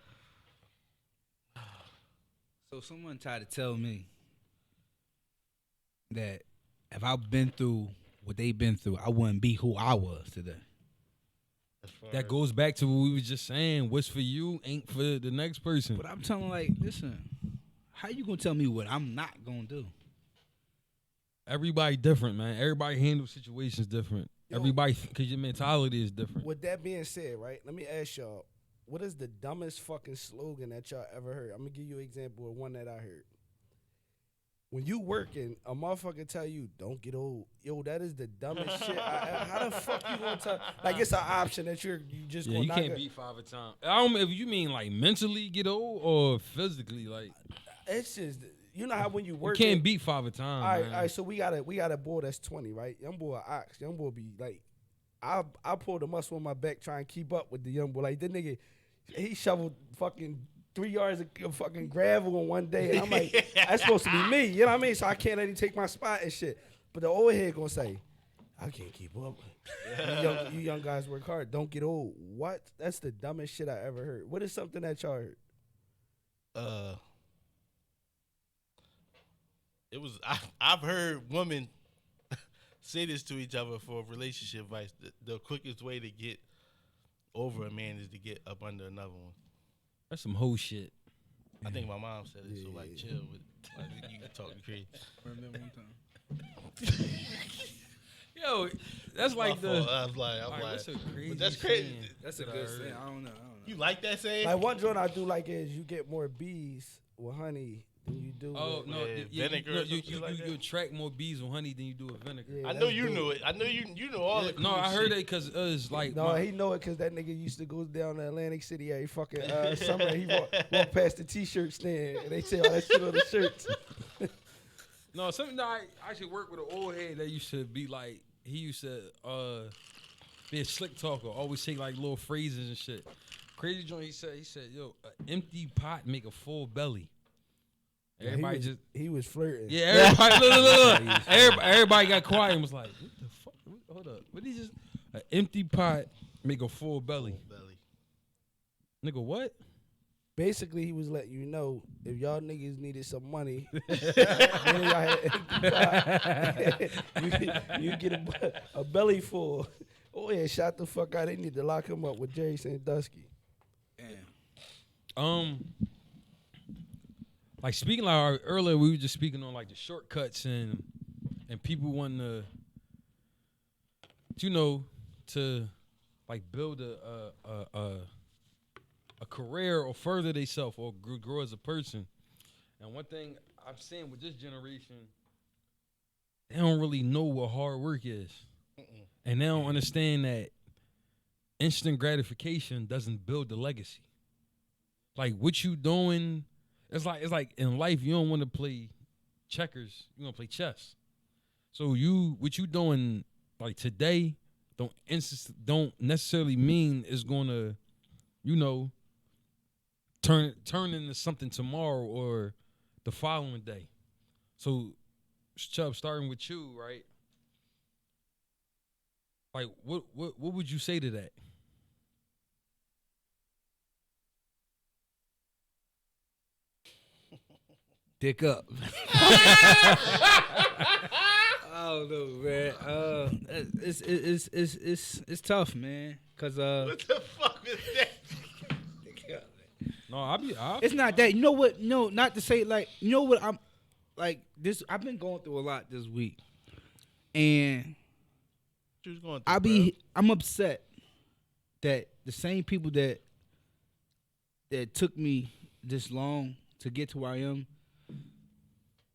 So someone tried to tell me that if I've been through what they've been through, I wouldn't be who I was today. That goes back to what we was just saying. What's for you ain't for the next person. But I'm telling like, listen, how you gonna tell me what I'm not gonna do? Everybody different, man. Everybody handles situations different. Yo. Everybody, because your mentality is different. With that being said, right, let me ask y'all, what is the dumbest fucking slogan that y'all ever heard? I'm gonna give you an example of one that I heard. When you working, a motherfucker tell you, don't get old. Yo, that is the dumbest shit. How the fuck you gonna tell? Like, it's an option that you just Yeah, gonna you knock can't it. beat 5 a time. I don't know if you mean like mentally get old or physically. Like, It's just, you know how when you you work. can't beat 5 a time. All right, man. all right. So we got a boy that's 20, right? Young boy, ox. Young boy be like, I pulled the muscle on my back trying to keep up with the young boy. Like, that nigga, he shoveled fucking 3 yards of fucking gravel in one day. And I'm like, that's supposed to be me. You know what I mean? So I can't let him take my spot and shit. But the old head gonna say, I can't keep up. You young guys work hard. Don't get old. What? That's the dumbest shit I ever heard. What is something that y'all heard? It was I've heard women say this to each other for relationship advice. The quickest way to get over a man is to get up under another one. That's some whole shit. I think my mom said it. So like, chill with like you talking crazy. Remember one time. Yo, that's like My fault. I'm like, that's a crazy. but that's crazy. saying That's a that I good heard. thing. I don't know. You like that saying? Like one joint I do like is you get more bees with honey than you do. Oh with, no, Yeah, vinegar or some you shit like that? you attract more bees with honey than you do with vinegar. Yeah, I know that's you dope. knew it. I know you know all the cool No, I heard shit. it because it was like No, my- he know it because that nigga used to go down to Atlantic City every fucking summer. He walk past the T-shirt stand and they say all that shit on the shirts. no something that I should work with an old head that used to be like he used to be a slick talker, always say like little phrases and shit. Crazy joint. He said, yo, an empty pot make a full belly. Everybody he was flirting. Yeah, everybody, look. Everybody got quiet and was like, what the fuck? Hold up. What he just, an empty pot make a full belly. Belly. Nigga, what? Basically, he was letting you know if y'all niggas needed some money, then y'all had you get a belly full. Oh yeah, shot the fuck out. They need to lock him up with Jerry Sandusky. Damn. Like speaking like earlier, we were just speaking on like the shortcuts and people wanting to, you know, to like build a career or further themselves or grow as a person. And one thing I'm saying with this generation, they don't really know what hard work is, and they don't understand that instant gratification doesn't build the legacy. Like what you doing. It's like in life you don't want to play checkers, you want to play chess. So what you doing like today don't necessarily mean it's gonna, you know, turn into something tomorrow or the following day. So Chubb, starting with you, right? Like what would you say to that? Dick up. I don't know, man. It's tough, man. Cause What the fuck is that? No, it's not that. You know what? No, not to say like. You know what? I'm like this. I've been going through a lot this week, and What you was going through, bro? I'm upset that the same people that took me this long to get to where I am.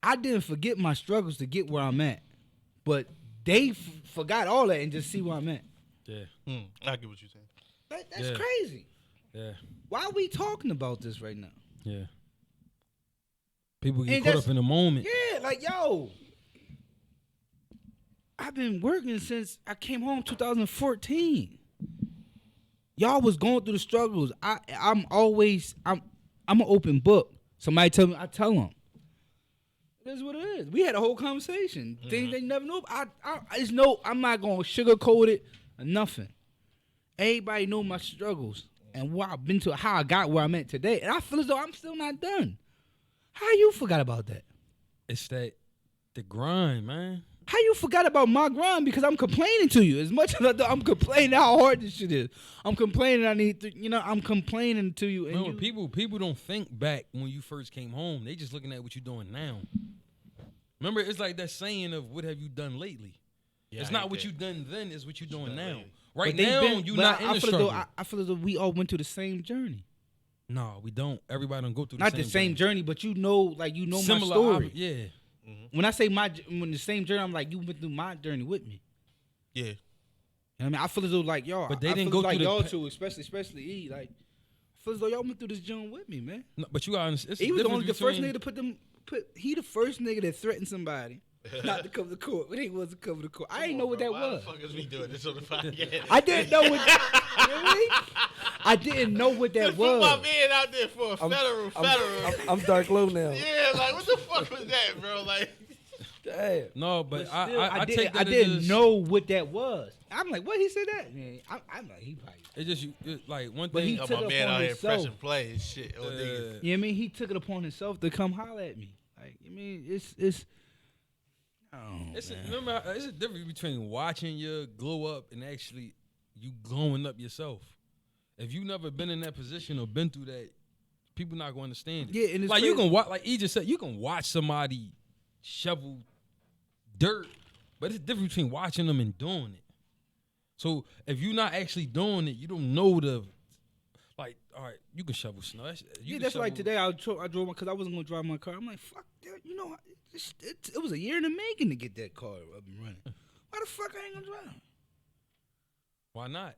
I didn't forget my struggles to get where I'm at, but they forgot all that and just see where I'm at. Yeah, I get what you're saying. That's Yeah. crazy. yeah, Why are we talking about this right now? yeah. People get And caught that's- up in the moment. Yeah, like yo, I've been working since I came home 2014. Y'all was going through the struggles. I'm an open book. Somebody tell me, I tell them. It is what it is. We had a whole conversation. Things they never know. I'm not gonna sugarcoat it or nothing. Everybody know my struggles and what I've been to, how I got where I'm at today. And I feel as though I'm still not done. How you forgot about that? It's that the grind, man. How you forgot about my grind? Because I'm complaining to you. As much as I'm complaining how hard this shit is. I'm complaining I need to, I'm complaining to you. And Remember, people don't think back when you first came home. They just looking at what you're doing now. Remember, it's like that saying of what have you done lately? Yeah, it's I not hate what that. you done then, it's what you're doing done now. lately. Right But they've now, been- you're but not in the feel as struggle. though I feel as though we all went through the same journey. No, we don't. Everybody don't go through Not the same journey, but my Similar story. yeah. When I say when the same journey, I'm like, you went through my journey with me. Yeah. You know what I mean? I feel as though like y'all, But they I didn't feel go like through the y'all pa- too, especially E. Like, I feel as though y'all went through this journey with me, man. No, but you got it's He was the first between- nigga to he the first nigga that threatened somebody not to come to court when he was to come to court. I didn't know what that was. Why the fuck is we doing this on the podcast? I didn't know what. Really? I didn't know what that Just put my was. man out there for a federal. I'm Dark Low now. Yeah, like what the fuck was that, bro? Like, Damn. No, but But still, I take that I as didn't just- know what that was. I'm like, what he said that? Man, I'm like, he probably. It's just like one But thing. he yo, took my it man upon out here himself. pressing play and shit. Oh, niggas. You know what I mean? He took it upon himself to come holler at me. Like, I mean, it's. Oh, Remember, it's a difference between watching you glow up and actually you glowing up yourself. If you never been in that position or been through that, people not going to understand it. Yeah, and it's like you crazy. can watch, like E just said, you can watch somebody shovel dirt, but it's different between watching them and doing it. So if you're not actually doing it, you don't know the. Like, all right, you can shovel snow. That's like today. I drove because I wasn't gonna drive my car. I'm like, fuck that. It was a year in the making to get that car up and running. Why the fuck I ain't gonna drive? Why not?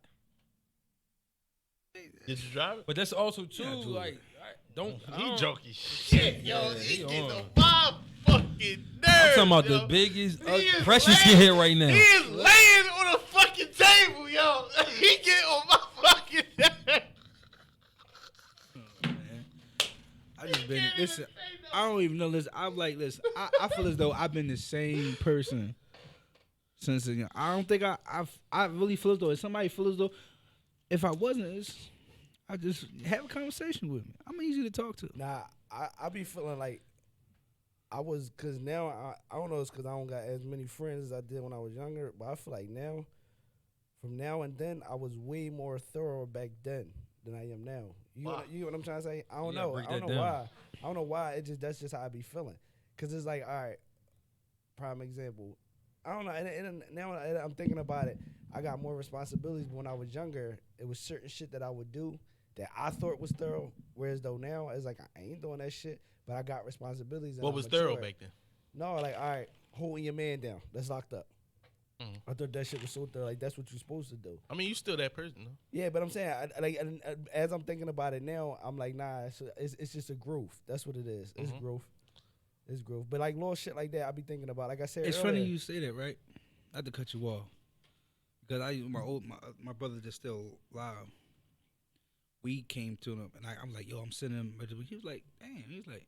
Did you drive it? But that's also too Yeah, I drove like, it. I He don't- jokey shit, yo. Yeah, he he getting on. on my fucking nerves. I'm talking about yo. the biggest He is pressure laying- skin right now. He is laying on a fucking table, yo. He get on my fucking nerves. I just been listen. I don't even know. Listen, I'm like, listen. I feel as though I've been the same person since. I don't think I really feel as though if somebody feel as though if I wasn't, I just have a conversation with me. I'm easy to talk to. Nah, I be feeling like I was, cause now I don't know, it's cause I don't got as many friends as I did when I was younger, but I feel like now, from now and then, I was way more thorough back then than I am now. You know what I'm trying to say? I don't Yeah, know. break I don't that know down. why. I don't know why. That's just how I be feeling. Cause it's like, all right, prime example. I don't know. And now I'm thinking about it. I got more responsibilities. But when I was younger, it was certain shit that I would do that I thought was thorough. Whereas though now it's like I ain't doing that shit, but I got responsibilities. And What I'm was thorough mature. back then? No, like all right, holding your man down. That's locked up. Mhm. I thought that shit was so thorough. Like that's what you're supposed to do. I mean, you still that person, though. Yeah, but I'm saying, as I'm thinking about it now, I'm like, nah, it's just a growth. That's what it is. It's Mhm. growth. It's growth. But like little shit like that, I be thinking about. Like I said, It's earlier, funny you say that, right? Not to cut you off, because my brother that's still alive. We came to him, and I'm like, yo, I'm sending him. But he was like, damn. He was like,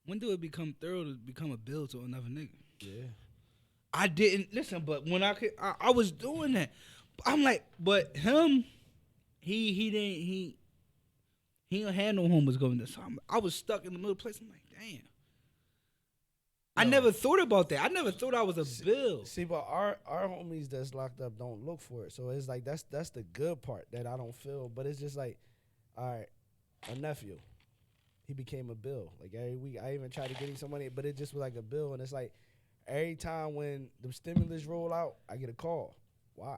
when do it become thorough to become a bill to another nigga? Yeah. I didn't listen, but when I was doing that, I'm like, but him, he didn't have no homies going there. So I was stuck in the middle place. I'm like, damn. I never thought about that. I never thought I was a bill. See, but our homies that's locked up don't look for it. So it's like that's the good part that I don't feel. But it's just like, all right, a nephew, he became a bill. Like every week, I even tried to get him some money, but it just was like a bill. And it's like every time when the stimulus roll out, I get a call. Why?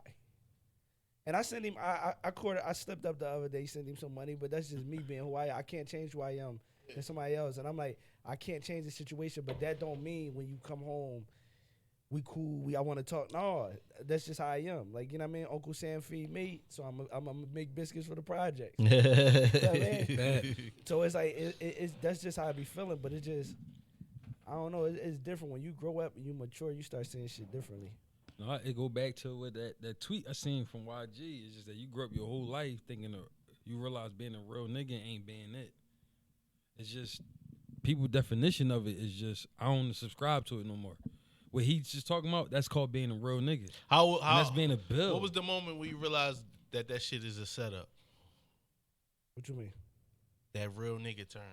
And I sent him. I slipped up the other day, sent him some money, but that's just me being who I am. I can't change who I am. There's somebody else, and I'm like, I can't change the situation, but that don't mean when you come home, we cool. I want to talk. No, that's just how I am. Like, you know what I mean? Uncle Sam feed me, so I'm gonna make biscuits for the project. You know what I mean? So it's like it's that's just how I be feeling. But it just, I don't know. It's different when you grow up and you mature. You start seeing shit differently. No, it go back to what that tweet I seen from YG. It's just that you grew up your whole life thinking you realize being a real nigga ain't being it. It's just people's definition of it is just I don't subscribe to it no more. What he's just talking about, that's called being a real nigga. How And that's being a bill. What was the moment where you realized that shit is a setup? What you mean? That real nigga term.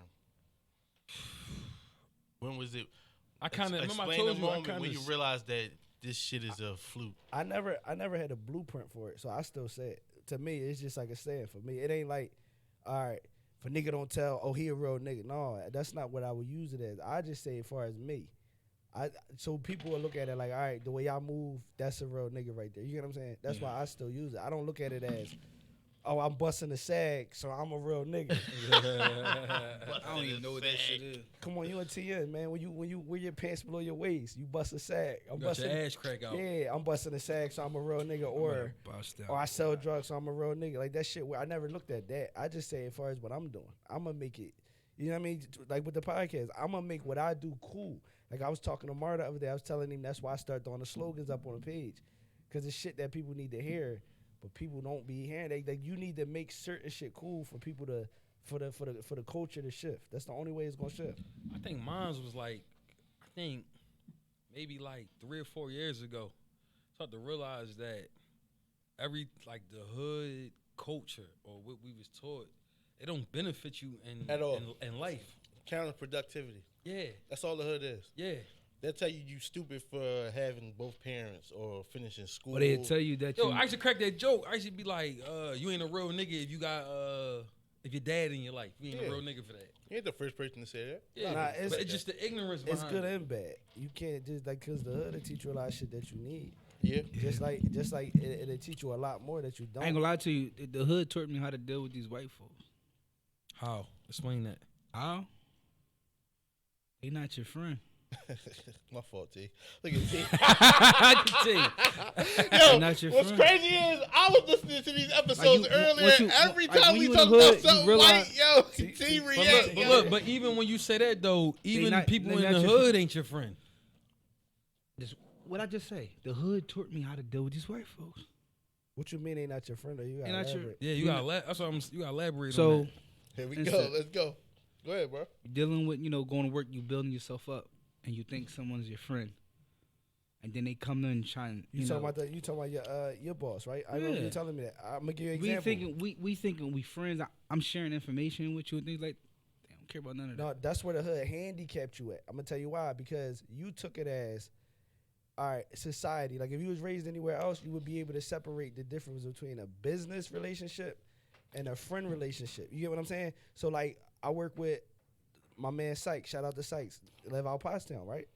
When was it? I kind of remember I Explain told the you I moment kind when you of realized that this shit is a fluke. I never had a blueprint for it, so I still say it. To me, it's just like a saying. For me, it ain't like, all right, if a nigga don't tell, oh, he a real nigga. No, that's not what I would use it as. I just say it as far as me. So people will look at it like, all right, the way I move, that's a real nigga right there. You get what I'm saying? That's why I still use it. I don't look at it as, oh, I'm busting a sag, so I'm a real nigga. I don't even know what that shit is. Come on, you a TN, man. When you wear your pants below your waist, you bust a sag. I'm got busting your ass crack out. Yeah, I'm busting a sag, so I'm a real nigga. Or I sell drugs, so I'm a real nigga. Like that shit. I never looked at that. I just say as far as what I'm doing, I'm gonna make it. You know what I mean? Like with the podcast, I'm gonna make what I do cool. Like I was talking to Mar the other day. I was telling him that's why I started throwing the slogans up on the page, because it's shit that people need to hear, but people don't be hearing. Like you need to make certain shit cool for people to, for the culture to shift. That's the only way it's gonna shift. I think mine was like, I think maybe like 3 or 4 years ago. Started to realize that every like the hood culture or what we was taught, it don't benefit you At all. in life. Counterproductivity. Yeah, That's all the hood is. yeah. They'll tell you stupid for having both parents or finishing school. Or they tell you that Yo, you. I used to crack that joke. I used to be like, you ain't a real nigga if you got if your dad in your life. You ain't Yeah. a real nigga for that. You ain't the first person to say that. Yeah, Nah, but it's just the ignorance It's behind good it. and bad. You can't just like, cause the hood will teach you a lot of shit that you need. Yeah. Just like it'll teach you a lot more that you don't. I ain't gonna lie to you. The hood taught me how to deal with these white folks. How? Explain that. How? They not your friend. My fault, T. Look at T. I can tell you. Yo, Not your what's friend. crazy is I was listening to these episodes you- earlier. what you- Every like, time when we you in talk the about hood, you something realize- white, yo, See, T but react. But even when you say that though, even not- people they in not the your hood ain't your friend. What I just say? The hood taught me how to deal with these white folks. What you mean they not your friend or you got They not your- elaborate? Yeah, you got that's what you got to elaborate on So that. Here we Listen. go. Let's go. Go ahead, bro. dealing with going to work, you building yourself up, and you think someone's your friend, and then they come in and trying. You talking about your boss, right? I remember Yeah. you telling me that. I'm gonna give you an We example. thinking we friends. I'm sharing information with you and things like. They don't care about none of that. No, that's where the hood handicapped you at. I'm gonna tell you why. Because you took it as, all right, society. Like if you was raised anywhere else, you would be able to separate the difference between a business relationship and a friend relationship. You get what I'm saying? So like I work with my man Sykes. Shout out to Sykes. Live out Pottstown, right?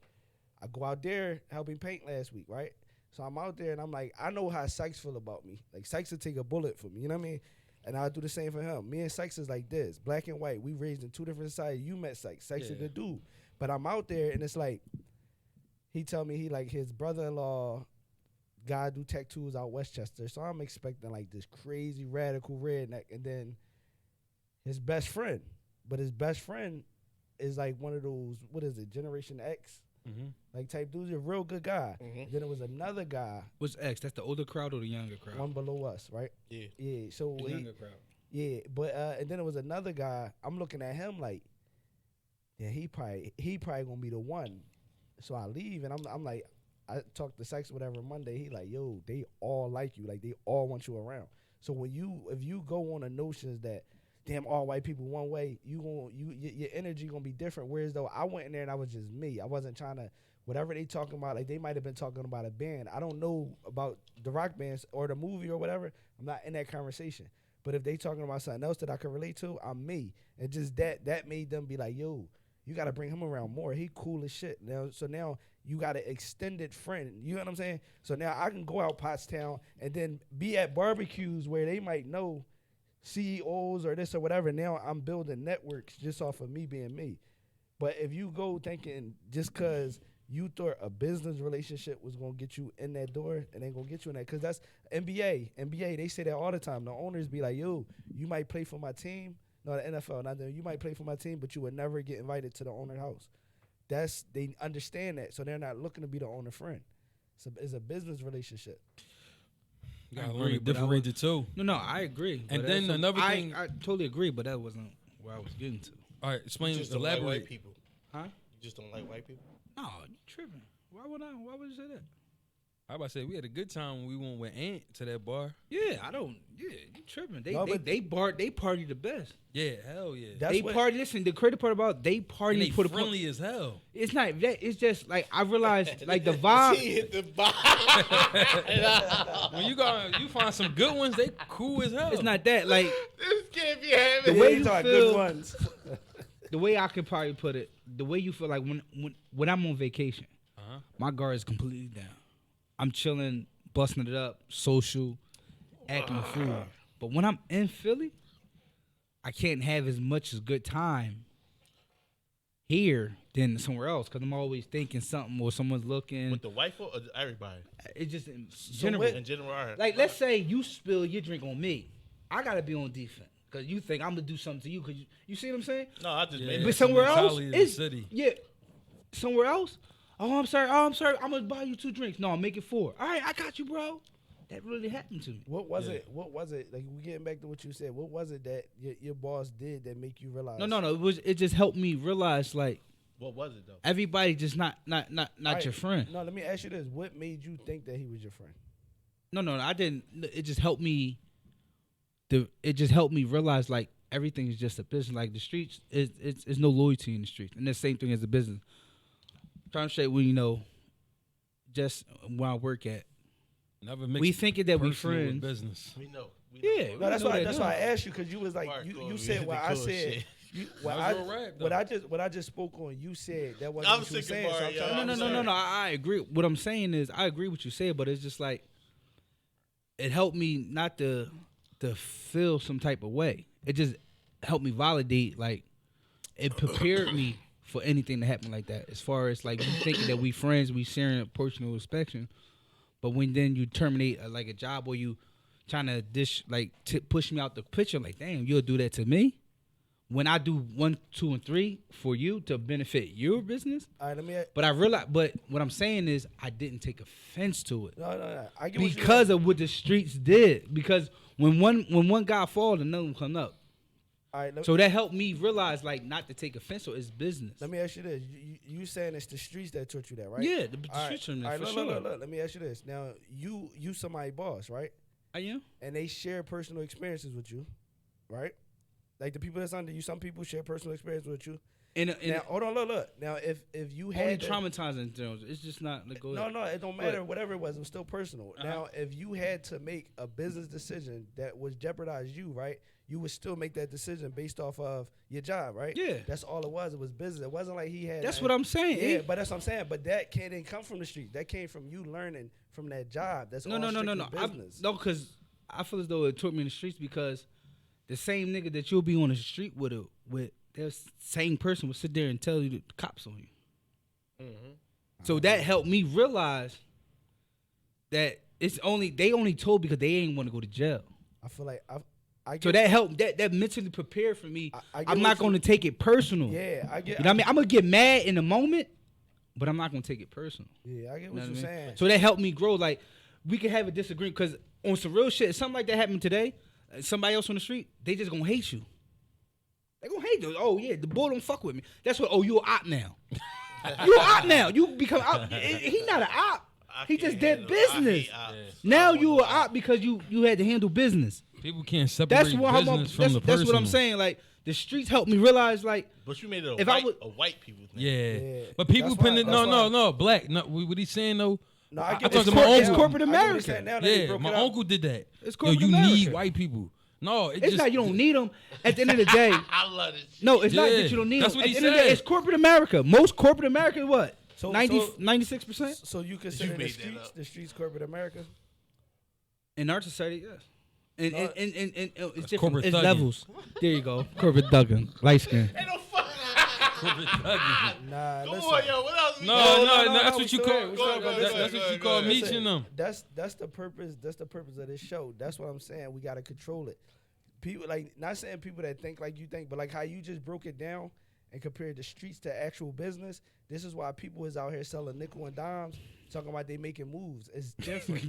I go out there helping paint last week, right? So I'm out there and I'm like, I know how Sykes feel about me. Like Sykes will take a bullet for me. You know what I mean? And I'll do the same for him. Me and Sykes is like this, black and white. We raised in two different societies. You met Sykes. Sykes a Yeah. good dude. But I'm out there and it's like, he tell me he like his brother-in-law guy do tattoos out Westchester. So I'm expecting like this crazy radical redneck. And then his best friend. But his best friend is like one of those, what is it, Generation X? Mm-hmm. Like type dude's a real good guy. Mhm. Then there was another guy, What's X? That's the older crowd or the younger crowd? one below us, right? Yeah. Yeah. So The he, younger crowd. yeah, but and then there was another guy. I'm looking at him like, yeah, he probably gonna be the one. So I leave and I'm like, I talked to Sykes whatever Monday. He like, yo, they all like you, like they all want you around. So if you go on the notions that damn all white people one way, your energy gonna be different. Whereas though I went in there and I was just me. I wasn't trying to whatever they talking about. Like they might have been talking about a band. I don't know about the rock bands or the movie or whatever. I'm not in that conversation. But if they talking about something else that I can relate to, I'm me. And just that made them be like, yo, you got to bring him around more. He cool as shit. Now you got an extended friend. You know what I'm saying? So now I can go out Pottstown and then be at barbecues where they might know CEOs or this or whatever. Now I'm building networks just off of me being me. But if you go thinking just because you thought a business relationship was going to get you in that door, it ain't going to get you in that. Because that's NBA. NBA, they say that all the time. The owners be like, yo, you might play for my team. No, the NFL, not the, you might play for my team, but you would never get invited to the owner's house. They understand that, so they're not looking to be the owner friend. It's a business relationship. You I gotta agree, learn to but I differentiate the two. No, I agree. And but then that's another thing- I totally agree, but that wasn't where I was getting to. All right, explain. You just don't like Elaborate. white people. Huh? You just don't like white people. No, you tripping. Why would you say that? I about to say we had a good time when we went with Ant to that bar. Yeah, I don't. Yeah, you tripping? No, but- They party the best. Yeah, hell yeah. That's They what- party. Listen, the crazy part about they party and they put a friendly as hell. It's not that. It's just like I realized, like the vibe. He hit the bar. When you find some good ones, they cool as hell. It's not that. Like This can't be happening. The way Yeah, you talking feel- good ones. the way I could probably put it, the way you feel like when I'm on vacation, Uh-huh. my guard is completely down. I'm chilling, busting it up, social, acting a fool. But when I'm in Philly, I can't have as much as good time here than somewhere else because I'm always thinking something or someone's looking. With the wife or everybody? It's just in So general. what- In general, all right. Like, let's say you spill your drink on me. I got to be on defense because you think I'm going to do something to you. Cause you see what I'm saying? No, I just Yeah. made But it. somewhere else, mentality of the it's city. yeah. Somewhere else, oh I'm sorry. I'm gonna buy you 2 drinks. No, I'll make it 4. All right, I got you, bro. That really happened to me. What was Yeah. it? What was it? Like we getting back to what you said. What was it that your boss did that make you realize? No. It just helped me realize like What was it though? everybody just not All right, your friend. No, let me ask you this: what made you think that he was your friend? No, I didn't. It just helped me. It just helped me realize like everything is just a business. Like the streets, it's no loyalty in the streets, and the same thing as the business. I'm trying to say when just where I work at. Never mix We thinking that we personal with friends. business. We know. Yeah, No, that's know why. that That's now. why I asked you because you was like Mark, you go said on, what the I cool said. shit. That was real rap, What I just spoke on. You said that wasn't I'm what you were sick of saying. So I'm Mario. trying to I'm No. sorry. I agree. What I'm saying is, I agree with you said, but it's just like it helped me not to feel some type of way. It just helped me validate. Like it prepared me for anything to happen like that. As far as like you thinking that we friends, we sharing a personal inspection, but when then you terminate like a job or you trying to push me out the picture, like damn, you'll do that to me. When I do 1, 2, and 3 for you to benefit your business. All right, let me. But I realized, but what I'm saying is, I didn't take offense to it No. I get what you because of what the streets did. Because when one guy falls, another one come up. All right, So that helped me realize, like, not to take offense to it. It's business. let me ask you this: you saying it's the streets that taught you that, right? Yeah, the All streets are All there right, for look, sure. look. Let me ask you this: now you somebody boss, right? I am. And they share personal experiences with you, right? Like the people that's under you, some people share personal experience with you. And Now, hold on, look. Now, if you only had to- traumatizing terms. It's just not like go no, it don't matter. But- Whatever it was still personal. Now, if you had to make a business decision that would jeopardize you, right? You would still make that decision based off of your job, right? Yeah. That's all it was. It was business. It wasn't like he had. That's what I'm saying. Yeah, eh? but that's what I'm saying. But that didn't come from the street. That came from you learning from that job. That's No. all strictly I, business. no, because I feel as though it taught me in the streets because the same nigga that you'll be on the street with that same person will sit there and tell you the cops on you. So that helped me realize that they only told because they ain't want to go to jail. I feel like I So get, that helped that mentally prepared for me. I get I'm what not you- going to take it personal. yeah, I get. You know what I mean? I'm gonna get mad in the moment, but I'm not gonna take it personal. Yeah, I get You know what what I you're mean? saying. So that helped me grow. Like we could have a disagreement because on some real shit, if something like that happened today, somebody else on the street, they just gonna hate you. They gonna hate you. Oh yeah, the boy don't fuck with me. That's what. Oh, you a op now. You a op now. You become op. He not an op. He just did business. Now you a op because you had to handle business. People can't separate That's what I'm. business from the That's what I'm personal. saying. Like the streets helped me realize. Like But you made it If I a white people thing. Yeah. Yeah. But people That's why- pin it. that's why- No, black. No, what he's saying though. No, I I get talked what to you're my saying it's now. uncle. corporate I get what you're America. saying now that they Yeah, broke my it up. uncle did that. It's Yo, corporate you America. need white people. No, it it's just not you don't need them. At the end of the day, I love this. no, it's not Yeah, that you don't need that's them. what At he the end of the day, said. it's corporate America. Most corporate America is what? So- 96%? So you consider You the made that streets, up. the streets corporate America? In our society, yes. And No, it's different. corporate It's thugging. levels. There you go. Corporate thugging. Light skin. Ain't no fuck. Nah, Come listen. on, yo. What else? we No, got? no, that's we what you still call. here, we still here, go, That's go, what go, you go, call go. meeting them. That's the purpose. That's the purpose of this show. That's what I'm saying. We gotta control it. People like not saying people that think like you think, but like how you just broke it down and compared the streets to actual business. This is why people is out here selling nickel and dimes, talking about they making moves. It's different.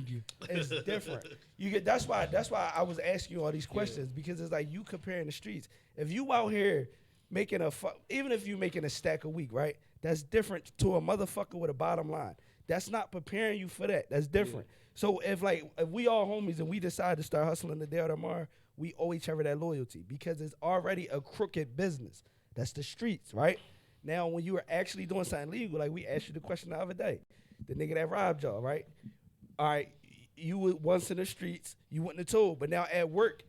It's different. You get that's why I was asking you all these questions because it's like you comparing the streets. If you out here making even if you making a stack a week, right? That's different to a motherfucker with a bottom line. That's not preparing you for that. That's different. So if we all homies and we decide to start hustling today or tomorrow, we owe each other that loyalty because it's already a crooked business. That's the streets, right? Now, when you are actually doing something legal, like we asked you the question the other day, the nigga that robbed y'all, right? All right, you were once in the streets, you wouldn't have told, but now at work,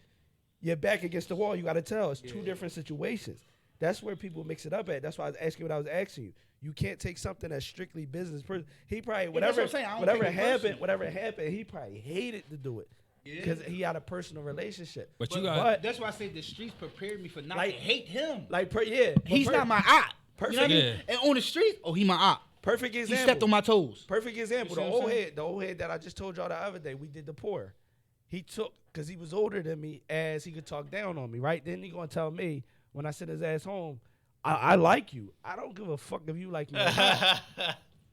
you're back against the wall. You got to tell. It's two different situations. That's where people mix it up at. That's why I was asking what I was asking you. You can't take something that's strictly business. He probably whatever happened, he probably hated to do it because he had a personal relationship. But that's why I say the streets prepared me for not to hate him. He's not my op. Perfect. You know what I mean? And on the street, he my op. Perfect example. He stepped on my toes. Perfect example. You see The old head that I just told y'all the other day, we did the pour. He took, because he was older than me, as he could talk down on me, right? Then he going to tell me, when I send his ass home, I like you. I don't give a fuck if you like me or not.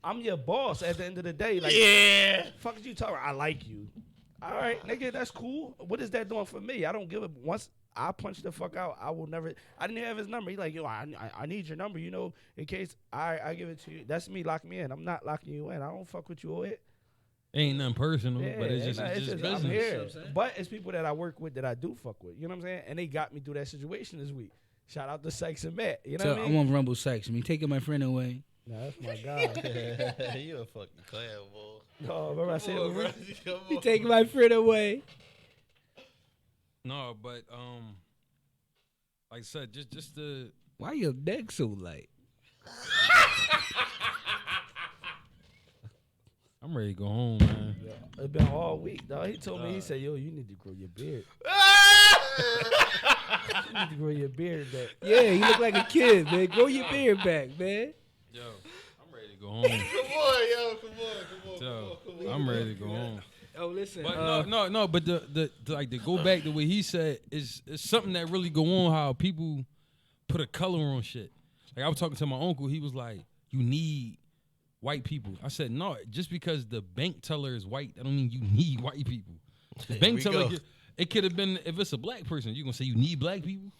I'm your boss at the end of the day. Like, fuck is you talking? I like you. All right, nigga, that's cool. What is that doing for me? I don't give a, once I punch the fuck out, I will never, I didn't have his number. He like, yo, I need your number, you know, in case I give it to you. That's me, lock me in. I'm not locking you in. I don't fuck with you, old head. Ain't nothing personal, but it's just business. I'm here. But it's people that I work with that I do fuck with. You know what I'm saying? And they got me through that situation this week. Shout out to Sykes and Matt. You know what I mean? I want Rumble Sykes. I mean, taking my friend away. Nah, that's my guy. You a fucking clown, boy. No, remember I said You taking my friend away. No, but like I said, just the Why your neck so light? I'm ready to go home, man. It's been all week, dog. He told me, he said, yo, you need to grow your beard. You need to grow your beard back. Yeah, you look like a kid, man. Grow your beard back, man. Yo, I'm ready to go home. Come on. I'm ready to go home. Oh, listen. But no. But the like to go back to what he said is something that really go on. How people put a color on shit. Like I was talking to my uncle. He was like, "You need white people." I said, "No, just because the bank teller is white, that don't mean you need white people. The bank teller, it could have been if it's a black person. You gonna say you need black people?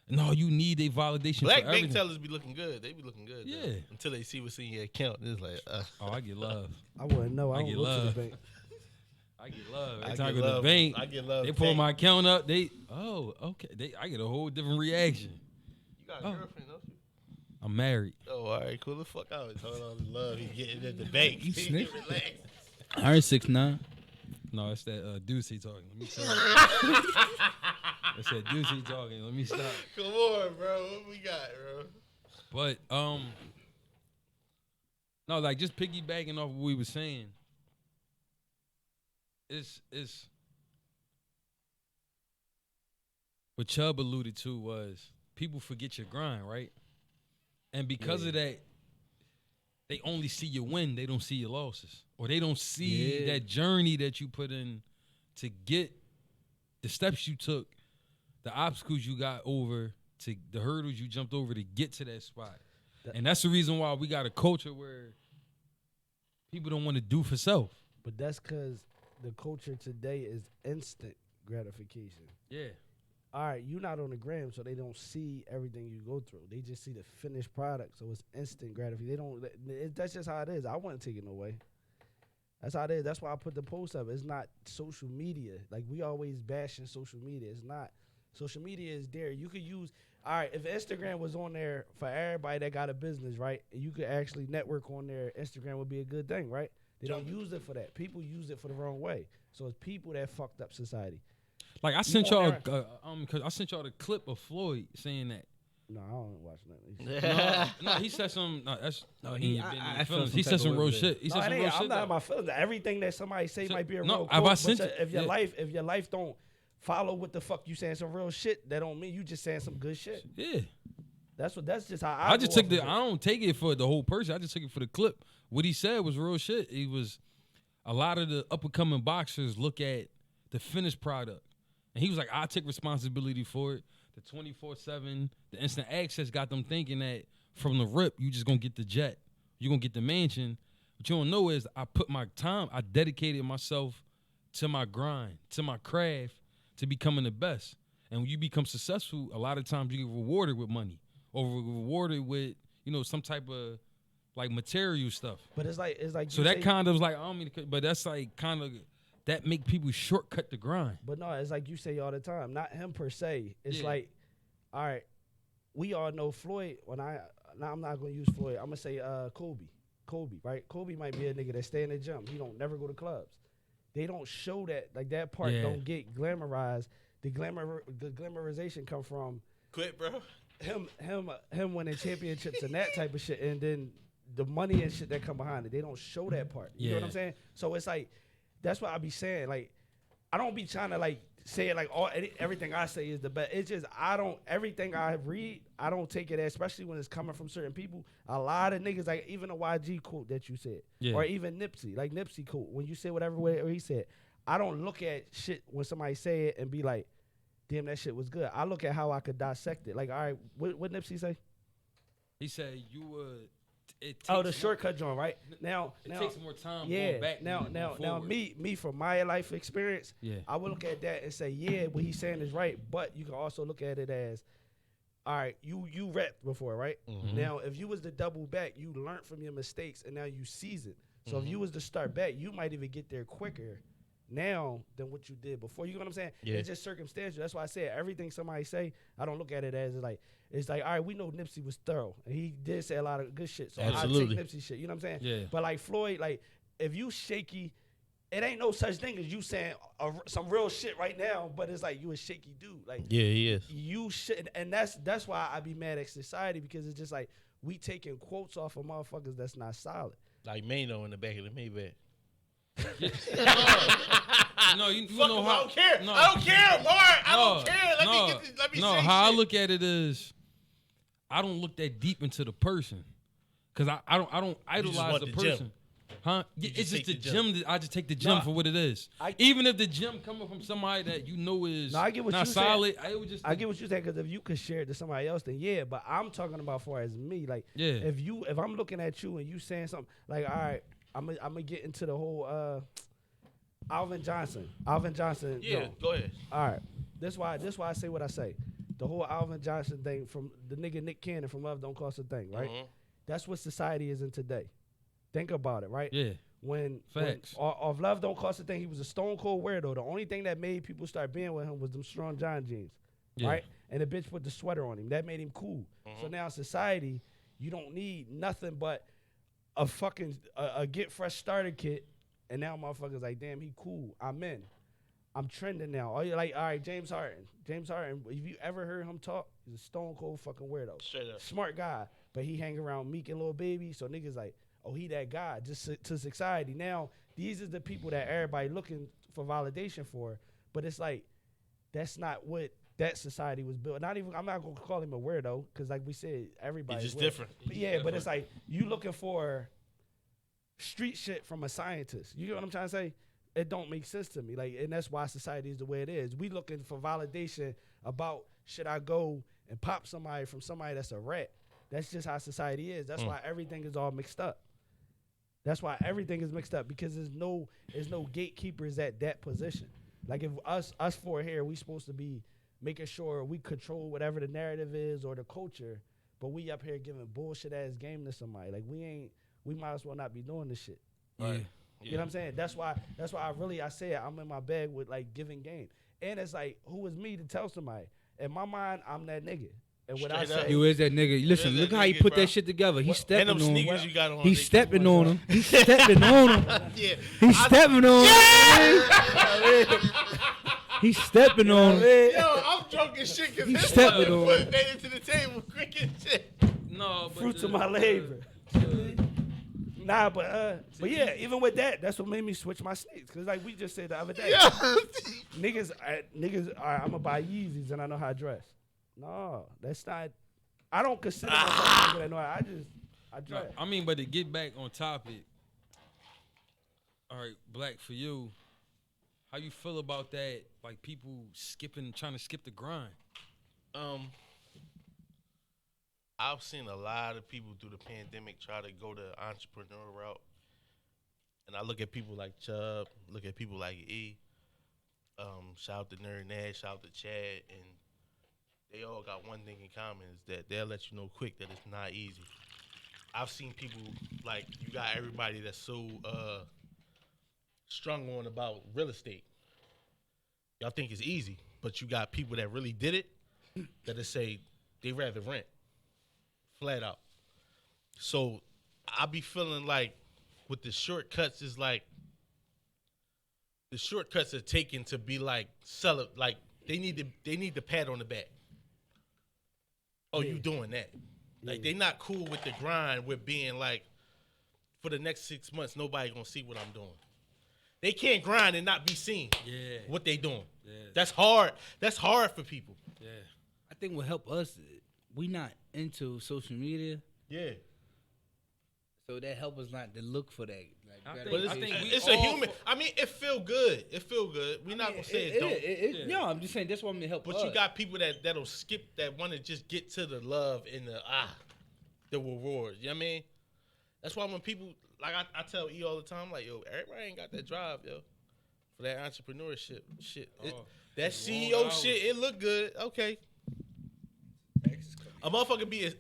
No, you need a validation. Black for bank everything. tellers be looking good. They be looking good. Yeah. Though, until they see what's in your account. It's like, Oh, I get love. I wouldn't know. I don't get go to love. the bank. I get love. I Every time I get go to the love. bank, I get love. they pull my account up. Okay. I get a whole different reaction. You got a girlfriend, don't you? I'm married. Oh, all right, cool the fuck out. Hold on, the love he's getting at the bank. You snitch. Relax. Iron 6'9". No, it's that Deucey talking. Let me stop. It's that Deucey talking. Let me stop. Come on, bro. What we got, bro? But no, like just piggybacking off what we were saying. It's what Chubb alluded to was people forget your grind, right? And because of that, they only see your win. They don't see your losses, or they don't see that journey that you put in to get the steps you took, the obstacles you got over, to the hurdles you jumped over to get to that spot. And that's the reason why we got a culture where people don't want to do for self. But that's because the culture today is instant gratification. Yeah. All right, you're not on the gram, so they don't see everything you go through. They just see the finished product, so it's instant gratification. They don't. That's just how it is. I wouldn't take it away. That's how it is. That's why I put the post up. It's not social media. Like we always bashing social media. It's not. Social media is there. You could use. All right, if Instagram was on there for everybody that got a business, right, and you could actually network on there, Instagram would be a good thing, right? They don't use it for that. People use it for the wrong way. So it's people that fucked up society. Like I sent y'all, cause I sent y'all the clip of Floyd saying that. No, I don't watch nothing. No, he said some. No, that's no. I felt some He type said of some way real with shit. He said some real shit. I'm not in though. my feelings. Everything that somebody say might be a No, real have I quote, sent but it? if your Yeah. life don't follow what the fuck you saying some real shit, that don't mean you just saying some good shit. Yeah. That's just how I just go took off of it. I don't take it for the whole person. I just took it for the clip. What he said was real shit. He was a lot of the up and coming boxers look at the finished product, and he was like, "I take responsibility for it." The 24/7, the instant access got them thinking that from the rip, you just gonna get the jet, you gonna get the mansion. What you don't know is I put my time, I dedicated myself to my grind, to my craft, to becoming the best. And when you become successful, a lot of times you get rewarded with money, or rewarded with some type of like material stuff. But it's like So you that say- kind of like I don't mean to, but that's like kind of that make people shortcut the grind. But no, it's like you say all the time. Not him per se. It's Yeah. like, all right, we all know Floyd. Now I'm not gonna use Floyd. I'm gonna say Kobe. Kobe, right? Kobe might be a nigga that stay in the gym. He don't never go to clubs. They don't show that. Like that part Yeah. don't get glamorized. The glamorization come from Quit, bro. him winning championships and that type of shit, and then the money and shit that come behind it. They don't show that part. You know what I'm Yeah. saying? So it's like that's what I be saying. Like I don't be trying to like say it like everything I say is the best. It's just everything I read, I don't take it as, especially when it's coming from certain people. A lot of niggas, like even a YG quote that you said, Yeah. or even Nipsey, like Nipsey quote, when you say whatever he said, I don't look at shit when somebody say it and be like, damn, that shit was good. I look at how I could dissect it. Like, all right, what Nipsey say? He said you would. It takes Oh, the more- shortcut joint, right? Now, It takes more time yeah. going back. Now, than going forward. me from my life experience, Yeah. I would look at that and say, yeah, what he's saying is right. But you can also look at it as, all right, you rapped before, right? Mm-hmm. Now, if you was to double back, you learned from your mistakes and now you seasoned. So Mm-hmm. if you was to start back, you might even get there quicker now than what you did before. You know what I'm saying? Yeah. It's just circumstantial. That's why I said everything somebody say, I don't look at it as like, it's like, all right, we know Nipsey was thorough. And he did say a lot of good shit. So Absolutely. I take Nipsey shit. You know what I'm saying? Yeah. But like Floyd, like, if you shaky, it ain't no such thing as you saying some real shit right now, but it's like you a shaky dude. Like, Yeah, he is. you should, and that's why I be mad at society, because it's just like we taking quotes off of motherfuckers that's not solid. Like Mano in the back of the Maybach. No, you Fuck know him, how I don't care. No, I don't care, Mark. I no, don't care. Let no, me get this, let me no. say How shit. I look at it is, I don't look that deep into the person, cause I don't just idolize want the the gym. person. Huh? Yeah, just it's just take the the gym. I just take the gym No, for what it is. Even if the gym coming from somebody that you know is No, I get what not you saying. solid, I would just I get what you're saying, because if you could share it to somebody else, then yeah. But I'm talking about far as me, like, Yeah. if I'm looking at you and you saying something like, all right, I'm gonna get into the whole Alvin Johnson. Yeah, joint. go ahead. All right. That's why I say what I say. The whole Alvin Johnson thing from the nigga Nick Cannon from Love Don't Cost a Thing, right? Mhm. That's what society is in today. Think about it, right? yeah. When Facts. off Love Don't Cost a Thing, he was a stone cold weirdo. The only thing that made people start being with him was them Strong John jeans, Yeah. right? And the bitch put the sweater on him. That made him cool. So now society, you don't need nothing but a fucking a get fresh starter kit, and now motherfuckers like, damn, he cool. I'm in. I'm trending now. All you like, all right, James Harden. James Harden, if you ever heard him talk, he's a stone cold fucking weirdo. Straight up. Smart guy, but he hang around Meek and Lil Baby, so niggas like, oh, he that guy. Just to society. Now, these are the people that everybody looking for validation for, but it's like, that's not what that society was built. Not even, I'm not gonna call him a weirdo, because like we said, everybody's just weird. different. But yeah, but it's like, you looking for street shit from a scientist. You get what I'm trying to say? It don't make sense to me. Like, and that's why society is the way it is. We looking for validation about, should I go and pop somebody from somebody that's a rat? That's just how society is. That's why everything is all mixed up. That's why everything is mixed up, because there's no gatekeepers at that position. Like, if us four here, we supposed to be making sure we control whatever the narrative is or the culture, but we up here giving bullshit ass game to somebody. Like, we might as well not be doing this shit. Yeah. You know what I'm saying? That's why I say I'm in my bag with like giving game. And it's like, who is me to tell somebody? In my mind, I'm that nigga. And what I Straight up. say, You is that nigga. Listen, is look that how he nigga, put bro. that shit together. He And stepping them on sneakers him. you got on. He's they- stepping on him. He's stepping on him. Yeah. He's stepping on him. He's stepping on him. Yo, I'm drunk as shit because He his stepping mother on put it. that into the table quick and shit. No, but fruits of my labor. Nah, but yeah, even with that, that's what made me switch my sneaks. Cause like we just said the other day, Yeah. niggas, all right, I'm gonna buy Yeezys and I know how to dress. No, that's not. I don't consider myself a nigga that know how. I No, dress. I mean, but to get back on topic, all right, Black, for you, how you feel about that? Like people trying to skip the grind. I've seen a lot of people through the pandemic try to go the entrepreneur route. And I look at people like Chubb, look at people like E, shout out to Nerd Nash, shout out to Chad, and they all got one thing in common, is that they'll let you know quick that it's not easy. I've seen people like you got everybody that's so strung on about real estate. Y'all think it's easy, but you got people that really did it that say they rather rent, flat out. So I be feeling like with the shortcuts is like the shortcuts are taken to be like sell it, like they need the pat on the back. Oh, you doing that? Like they not cool with the grind with being like for the next 6 months nobody gonna see what I'm doing. They can't grind and not be seen. Yeah. What they doing. Yeah. That's hard. That's hard for people. Yeah. I think what help us, we not into social media, Yeah. so that help us not to look for that. I Like, But I think we it's a all human. I mean, it feel good. It feel good. We not gonna say it don't. No, I'm just saying that's what I'm gonna help But us. you got people that'll skip that want to just get to the love and the reward. You know what I mean? That's why when people like I tell E all the time, like, yo, everybody ain't got that drive, yo, for that entrepreneurship shit. That CEO shit, it look good. Okay. A motherfucker be a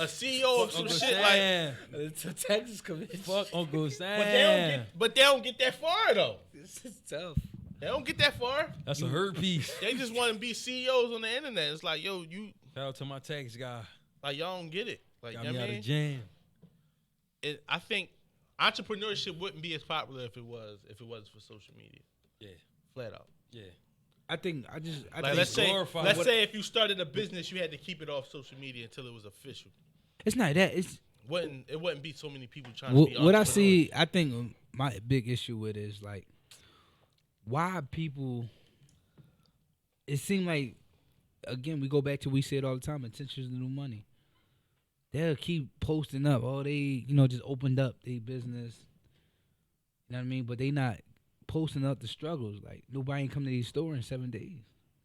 CEO of some Uncle shit like, Sam. It's a Texas commission. Fuck Uncle Sam. but they don't get that far though. This is tough. They don't get that far. That's a hurt piece. They just want to be CEOs on the internet. It's like, yo, you Shout out to my tax guy. like y'all don't get it. Like, Got you know me what out I mean? of jam. I think entrepreneurship wouldn't be as popular if it wasn't for social media. Yeah. Flat out. Yeah. I think Like think let's say glorified. say if you started a business, you had to keep it off social media until it was official. it's not that. It's It wouldn't be so many people trying to be what I entrepreneurs. see. I think my big issue with it is like why people. It seemed like again we go back to we say it all the time. Attention is the new money. They'll keep posting up. Oh, they just opened up their business. You know what I mean? But they not posting up the struggles. Like nobody ain't come to these store in 7 days.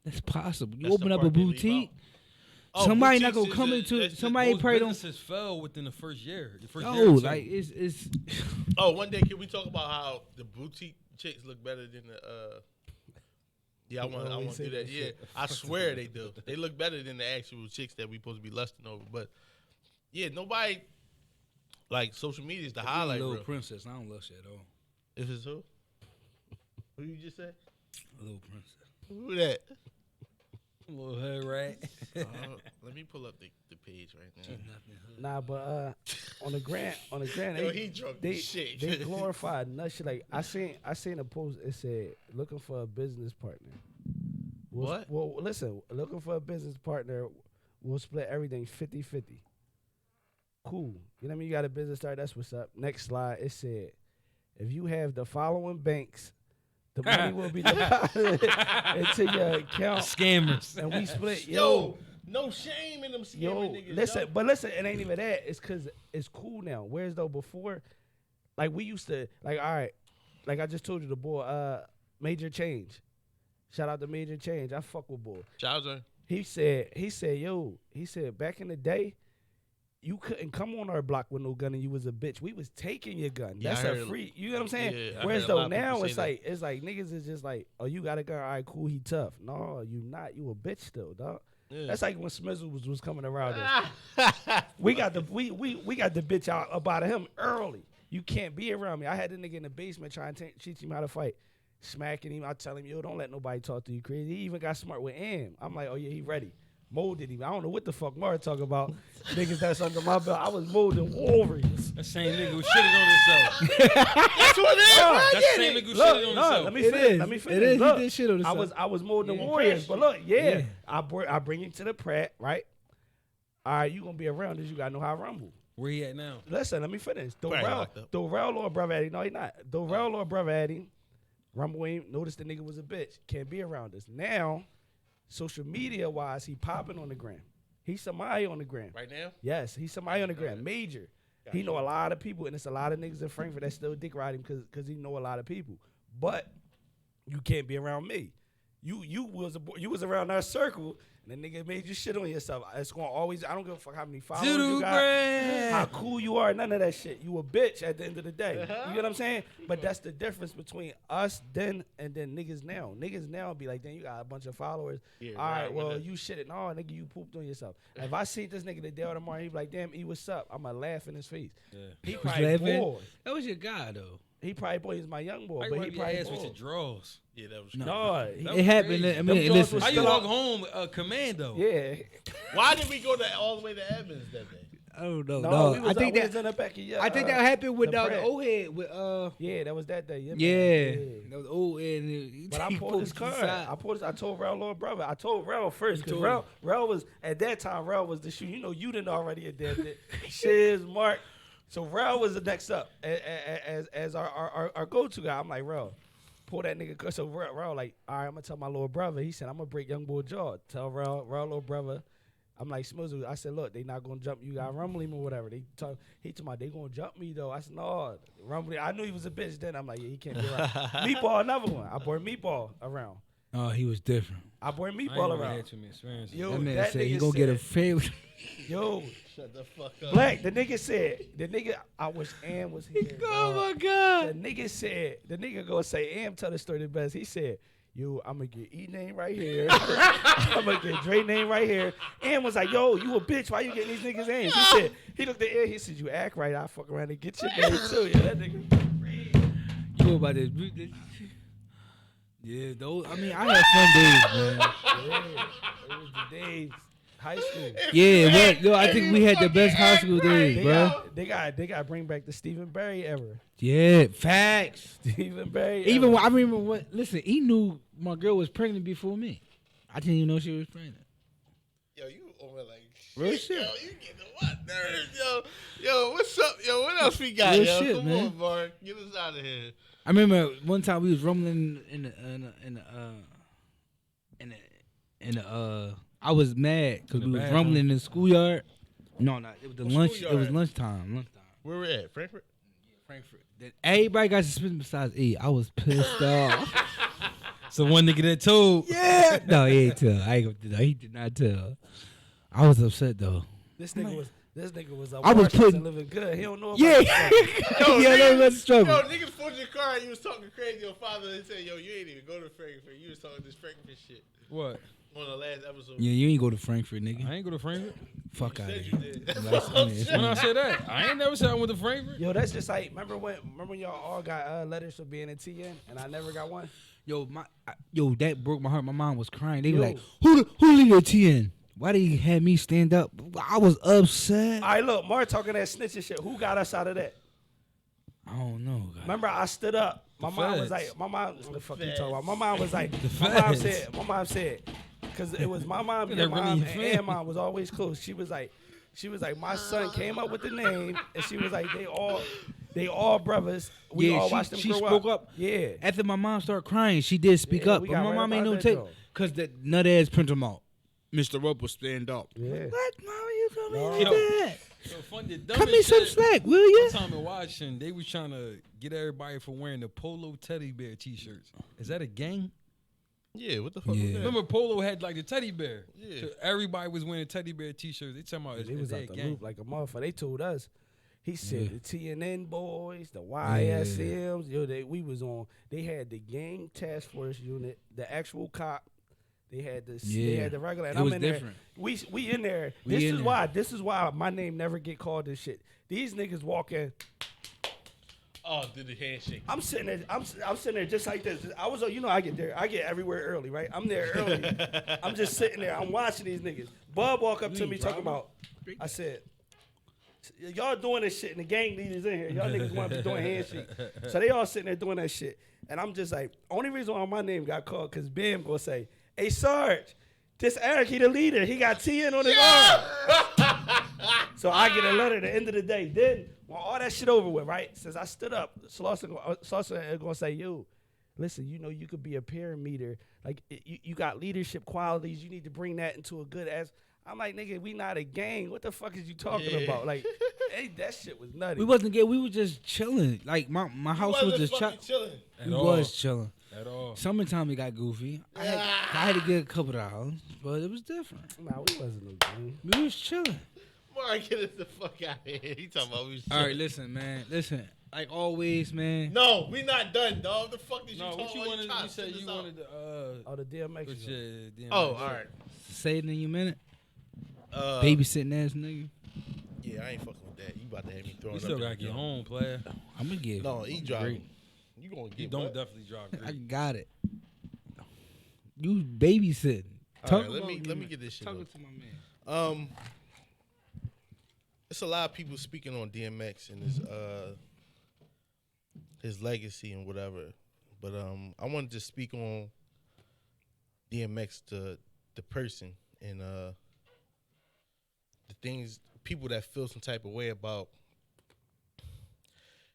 That's possible. You That's open the up a part they leave boutique. out. Somebody not boutiques gonna come is into it. that's Somebody Most probably don't. businesses fell within the first year. The first year No, or two. like it's. Oh, one day can we talk about how the boutique chicks look better than the Yeah, I want always to do say that. that Yeah, shit. I swear they do. They look better than the actual chicks that we supposed to be lusting over. But yeah, nobody like social media is the highlight Little reel. princess. I don't love shit at all. If it's who? Who you just said? Little princess. Who that? Little hood rat. Let me pull up the page right now. Nah, but on the grant, Yo, he drunk they as shit. they glorified nut shit. Like I seen a post. It said looking for a business partner. What? Well, listen, looking for a business partner. We'll split everything 50-50. Cool. You know what I mean? You got a business start. That's what's up. Next slide. It said, if you have the following banks, the money will be deposited into your account, Scammers. and we split. Yo, no shame in them scamming Yo, niggas. listen, yo. but listen, it ain't even that. It's because it's cool now. Whereas though before, like we used to, like all right, like I just told you, the boy, Major Change. Shout out to Major Change. I fuck with boy. Chowder. He said, back in the day, you couldn't come on our block with no gun and you was a bitch. We was taking your gun. Yeah, That's I a heard- free. You know what I'm saying? Yeah, I Whereas heard a lot though of people now say it's like niggas is just like, oh, you got a gun, all right, cool, he tough. No, you not. You a bitch still, dog. Yeah. That's like when Smizzle was coming around us. We got the bitch out up out of him early. You can't be around me. I had the nigga in the basement trying to teach him how to fight, smacking him. I tell him, yo, don't let nobody talk to you crazy. He even got smart with Am. I'm like, oh yeah, he ready. Molded him. I don't know what the fuck Mara talking about. Niggas that's under my belt. I was molding Wolverines. That same nigga who shitted on himself. That's what it is. right? That's the same nigga who shitted on himself. Let me It finish. is. Let me It finish. is. He Look, did shit on himself. I was molding the Yeah. Warriors, but look, Yeah. I bring him to the Pratt, right? All right, you gonna be around this. You gotta know how to rumble. Where he at now? Listen, let me finish. Probably locked up. Dorel or brother Eddie. No, he not. Dorel or brother Eddie. Rumble ain't noticed the nigga was a bitch. Can't be around us. Now, social media wise, he popping on the gram. He's somebody on the gram. Right now? Yes, he's somebody on the gram. Major. He know a lot of people, and it's a lot of niggas in Frankfurt that still dick ride him because he know a lot of people. But you can't be around me. you was around our circle, and the nigga made you shit on yourself. It's gonna always. I don't give a fuck how many followers you got, how cool you are, none of that shit. You a bitch at the end of the day. You get what I'm saying? But that's the difference between us then and then niggas now. Niggas now be like, then you got a bunch of followers. Yeah, all right, right, well right. you shitted. No, nigga, you pooped on yourself. If I see this nigga the day or tomorrow, he be like, damn, E, what's up? I'ma laugh in his face. Yeah. He Was probably laughing? bored. That was your guy though. He probably boy, he's my young boy, Why but you he wipe your probably ass with your bored. drawers? Yeah, that was. No, It happened. crazy. I mean, Them listen. jaws How you Still walk out. home commando? yeah. Why did we go all the way to Evans that day? I don't know. No, we I was think we was that. in the back of your, I think that happened with the the Pratt. old head with Yeah, that was that day. Yeah. Yeah, man. that was old head. and But I he pulled his pulled card. to the side. I told Rel, little brother. I told Rel first because told Rel was at that time. Rel was the shoe. You know, you didn't already adapt it. Shiz, Mark. So Rel was the next up as our go-to guy. I'm like, Rel, pull that nigga. So Rel like, all right, I'm gonna tell my little brother. He said, I'm gonna break young boy jaw. Tell Rel, little brother. I'm like, Smizzle. I said, look, they not gonna jump you. Got rumble him or whatever. He told me they gonna jump me though. I said, no, rumble. I knew he was a bitch then. I'm like, yeah, he can't be around. Meatball, another one. I brought Meatball around. Oh, he was different. I brought I ain't Meatball never around. had too many experiences. Yo, That man that said he nigga gonna get a said- favorite. Yo, Shut the fuck up. Black, the nigga, I wish Am was here. Oh dog. my god. The nigga gonna say, Am tell the story the best. He said, yo, I'm gonna get E name right here. I'm gonna get Dre name right here. Am was like, yo, you a bitch. Why you getting these niggas' names? He said, he looked at Am, he said, you act right. I'll fuck around and get your name too. Yeah, that nigga. You know about this? Yeah, those. I mean, I had fun days, man. Yeah, it was the days. High school. Yeah, what? Yo, I think we had the best high school days, They bro. got to bring back the Stephen Barry era. Yeah, facts. Stephen Barry. Even era. when, I remember what. Listen, he knew my girl was pregnant before me. I didn't even know she was pregnant. Yo, you over like Real shit. Yo, you getting what nerves? Yo, what's up? Yo, what else we got? Real Yo, shit, come man. on, Mark. Get us out of here. I remember one time we was rumbling in the I was mad because In the we was bathroom. rumbling in the schoolyard. No, it was the What lunch. It schoolyard? was lunchtime. Where we at? Frankfurt? Frankfurt. Then everybody got suspended besides E. I was pissed off. So one nigga that told. Yeah. No, he ain't tell. I ain't gonna do that. He did not tell. I was upset though. This nigga was I was putting- living good. He don't know about Yeah. this stuff. Yeah, that was a struggle. Yo, niggas pulled your car and you was talking crazy. Your father and said, yo, you ain't even go to Frankfurt. You was talking this Frankfurt shit What? on the last episode. Yeah, you ain't go to Frankfurt, nigga. I ain't go to Frankfurt. Fuck out of Said here. you did. When I said that, I ain't never said I went to Frankfurt. Yo, that's just like remember when y'all all got letters for being in TN and I never got one. Yo, that broke my heart. My mom was crying. They were Yo. like, "Who leave your TN? Why did he have me stand up?" I was upset. All right, look, Mark talking that snitching shit. Who got us out of that? I don't know. God. Remember, I stood up. My mom was feds. like, what the fuck you talking about? My mom was like, feds. my mom said, because it was my mom, They're your really mom, your and feds. Aunt mom was always close. She was like, my son came up with the name, and she was like, they all brothers. We all watched them she grow spoke up. Yeah. After my mom started crying, she did speak Yeah, up. we But got my right mom ain't about no that, take though. because the nut ass print them out. Mr. Roper stand up. Yeah. What, mom? You feel me No. like Yo. that? So fun, the Cut dumbest me some shit. slack, will you? One time in Washington, they was trying to get everybody for wearing the Polo teddy bear T-shirts. Is that a gang? Yeah, what the fuck Yeah. was that? Remember Polo had like the teddy bear. Yeah. So everybody was wearing teddy bear T-shirts. They talking about They is was that out a the gang? loop like a motherfucker. They told us. He said Yeah. the TNN boys, the YSMs, we was on. They had the gang task force unit, the actual cop. They had the they Yeah. had the regular. And It I'm was in different. there. We in there. We This in is there. why. This is why my name never get called this shit. These niggas walk in. Oh, did the handshake. I'm sitting there. I'm sitting there just like this. I was, I get there. I get everywhere early, right? I'm there early. I'm just sitting there. I'm watching these niggas. Bub walk up to me talking about. I said, y'all doing this shit, and the gang leaders in here. Y'all niggas want to be doing handshake. So they all sitting there doing that shit, and I'm just like, only reason why my name got called because Bam gonna say, "Hey Sarge, this Eric, he the leader. He got TN on his arm." So I get a letter at the end of the day. Then when all that shit over with, right? Since I stood up, Slauson gonna say, "Yo, listen, you could be a parameter. Like you got leadership qualities. You need to bring that into a good ass." I'm like, nigga, we not a gang. What the fuck is you talking Yeah. about? Like, hey, that shit was nutty. We wasn't gay. We was just chilling. Like my house was just fucking chilling. At We all. was chilling. At all. Summertime it got goofy. I had to get a couple dollars, but it was different. Nah, we wasn't no game. We was chilling. Mark, get us the fuck out of here. He talking about we. All right, listen, man. Listen, like always, man. No, we not done, dog. The fuck did you No, talking what you about? wanted? trying You to said send you us out. wanted to. Oh, the DMX. Which, show. damn, Oh, all right. Say it in your minute. Uh, Babysitting ass nigga. Yeah, I ain't fucking with that. You about to have me throwing You up. still in gotta the get joint. home, player. I'm gonna get. No, he driving. You gonna You get don't what? definitely drive I great. got it. You babysitting. All Talk right, let about me you, let me man. get this shit. Talk Up. to my man. It's a lot of people speaking on DMX and his legacy and whatever, but I wanted to speak on DMX the person and the things people that feel some type of way about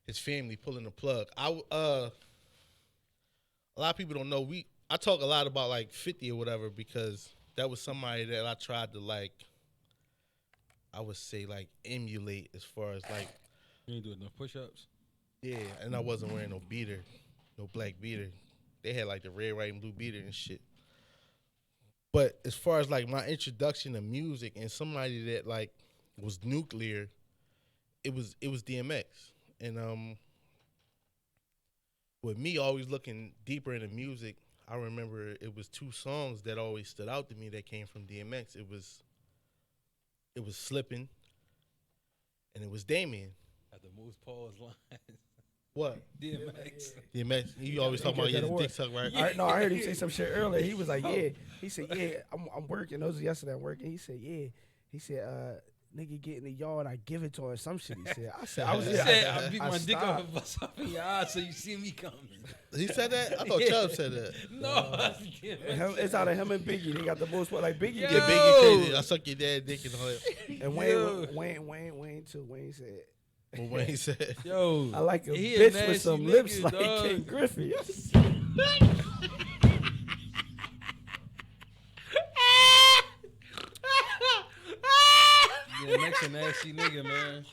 his family pulling the plug. A lot of people don't know I talk a lot about like 50 or whatever because that was somebody that I tried to like. I would say like emulate as far as like You ain't doing no push-ups. yeah, and I wasn't wearing no beater, no black beater. They had like the red, white, and blue beater and shit. But as far as like my introduction to music and somebody that like was nuclear, it was DMX. And with me always looking deeper into music, I remember it was two songs that always stood out to me that came from DMX. It was Slippin' and it was Damien. At the most pause line. What? DMX. DMX, you always talk about got that your dick award. suck, right? I heard him say some shit earlier. He was like, yeah. He said, yeah, I'm working. That was yesterday. I'm working. He said, yeah. He said, nigga get in the yard, I give it to her. Some shit. He said. I said, I was He there. said, I beat I my dick stopped. off and bust up in your eyes so you see me coming. He said that? I thought Chubb said that. No, that's DMX. It's out of him and Biggie. They got the most like Biggie. Yeah. Yeah, Get Biggie crazy. I suck your dad dick and all that. And Yo. Wayne too. Wayne said, But when he said, Yo, I like a he a bitch with nasty some nigga, lips like dog. King Griffey. DMX a nasty nigga, man.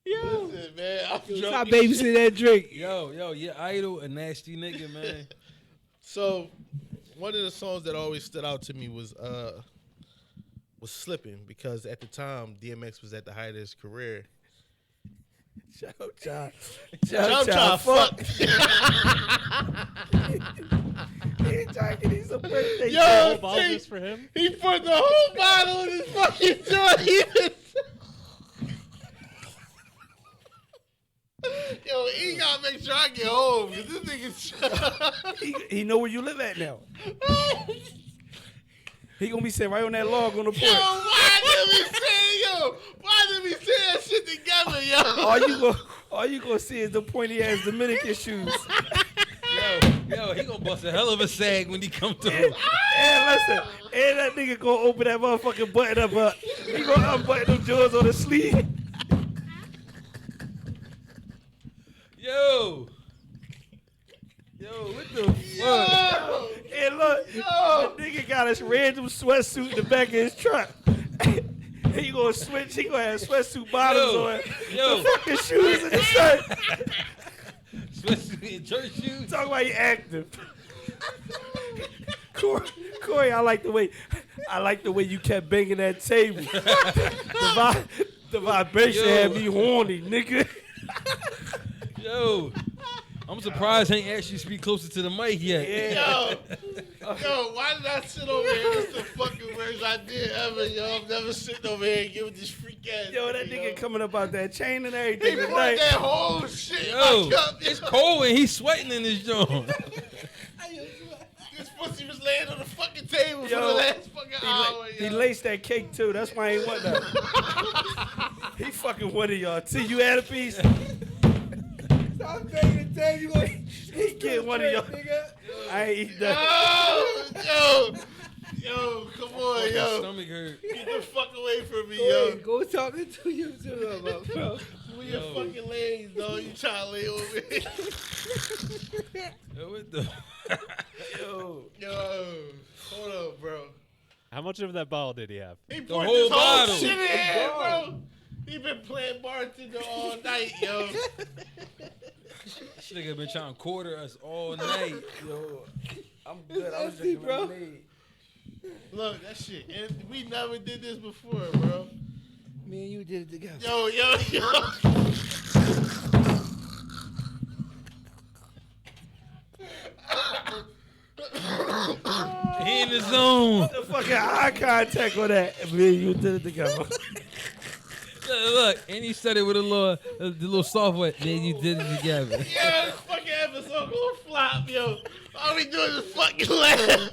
listen, man, I'm Stop drunk. babysitting that Drake. Yo, your idol a nasty nigga, man. So, one of the songs that always stood out to me was Slippin' because at the time, DMX was at the height of his career. Chow I'm trying to fuck. He trying to get some birthday. Yo, Bottle see, just for him. he put the whole bottle in his fucking joint. Yo, he gotta make sure I get home because this nigga's. He know where you live at now. He gonna be sitting right on that log on the porch. Yo, why did we say that shit together, yo? All you gonna see is the pointy ass Dominican shoes. Yo, he gonna bust a hell of a sag when he come through. And listen, and that nigga gonna open that motherfucking button up. He gonna unbutton them jaws on the sleeve. Yo, what the fuck? And look, the nigga got his random sweatsuit in the back of his truck. He gonna switch. He gonna have sweatsuit bottoms on. Yo. The fucking shoes in the shirt. Especially in church shoes. Talk about you active. Corey, I like the way you kept banging that table. The vibration Yo. had me horny, nigga. Yo, I'm surprised he ain't actually speak closer to the mic yet. Yo, why did I sit over here? That's the fucking worst idea ever, yo. I'm never sitting over here and giving this freak ass. Yo, that nigga coming up out that chain and He everything put tonight. that whole shit in Yo, my cup. it's cold and he's sweating in this joint. This pussy was laying on the fucking table for the Yo, last fucking hour, He yo. laced that cake too. That's why he ain't want that. He fucking one of y'all. T, you had a piece. Stop taking the tag. You gonna He get one of y'all. I ain't eat that. Yo, come on, yo. Stomach hurt. Get the fuck away from me, Yo, yo. go talking to you too, bro. With your fucking legs, dog. You trying to lay over here. Yo, what the? Yo, hold up, bro. How much of that bottle did he have? He poured whole this whole bottle. shit in here, bro. He been playing bartender all night, yo. nigga been trying to quarter us all night. Yo, I'm good. I was drinking lemonade. Look, that shit. And we never did this before, bro. Me and you did it together. Yo. He in the zone. The fucking eye contact on that. Me and you did it together. Look, and he said it with the little soft way. Man, you did it together. Yeah, this fucking episode gonna flop, yo. All we doing is fucking laugh.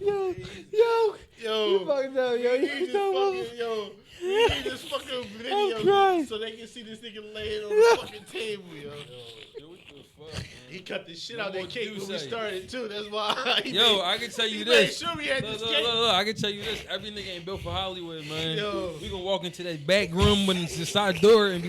Yo. Yo. You fucked up, yo. We You need so this fucking, yo. We need this fucking video crying. so they can see this nigga laying on the fucking table, yo. What the fuck, He cut the shit out What that cake you when we say? started too. That's why. Yo, I can tell you he this. made sure we had Look, this look, cake. look, I can tell you this. Every nigga ain't built for Hollywood, man. Yo. We gonna walk into that back room when it's the side door and be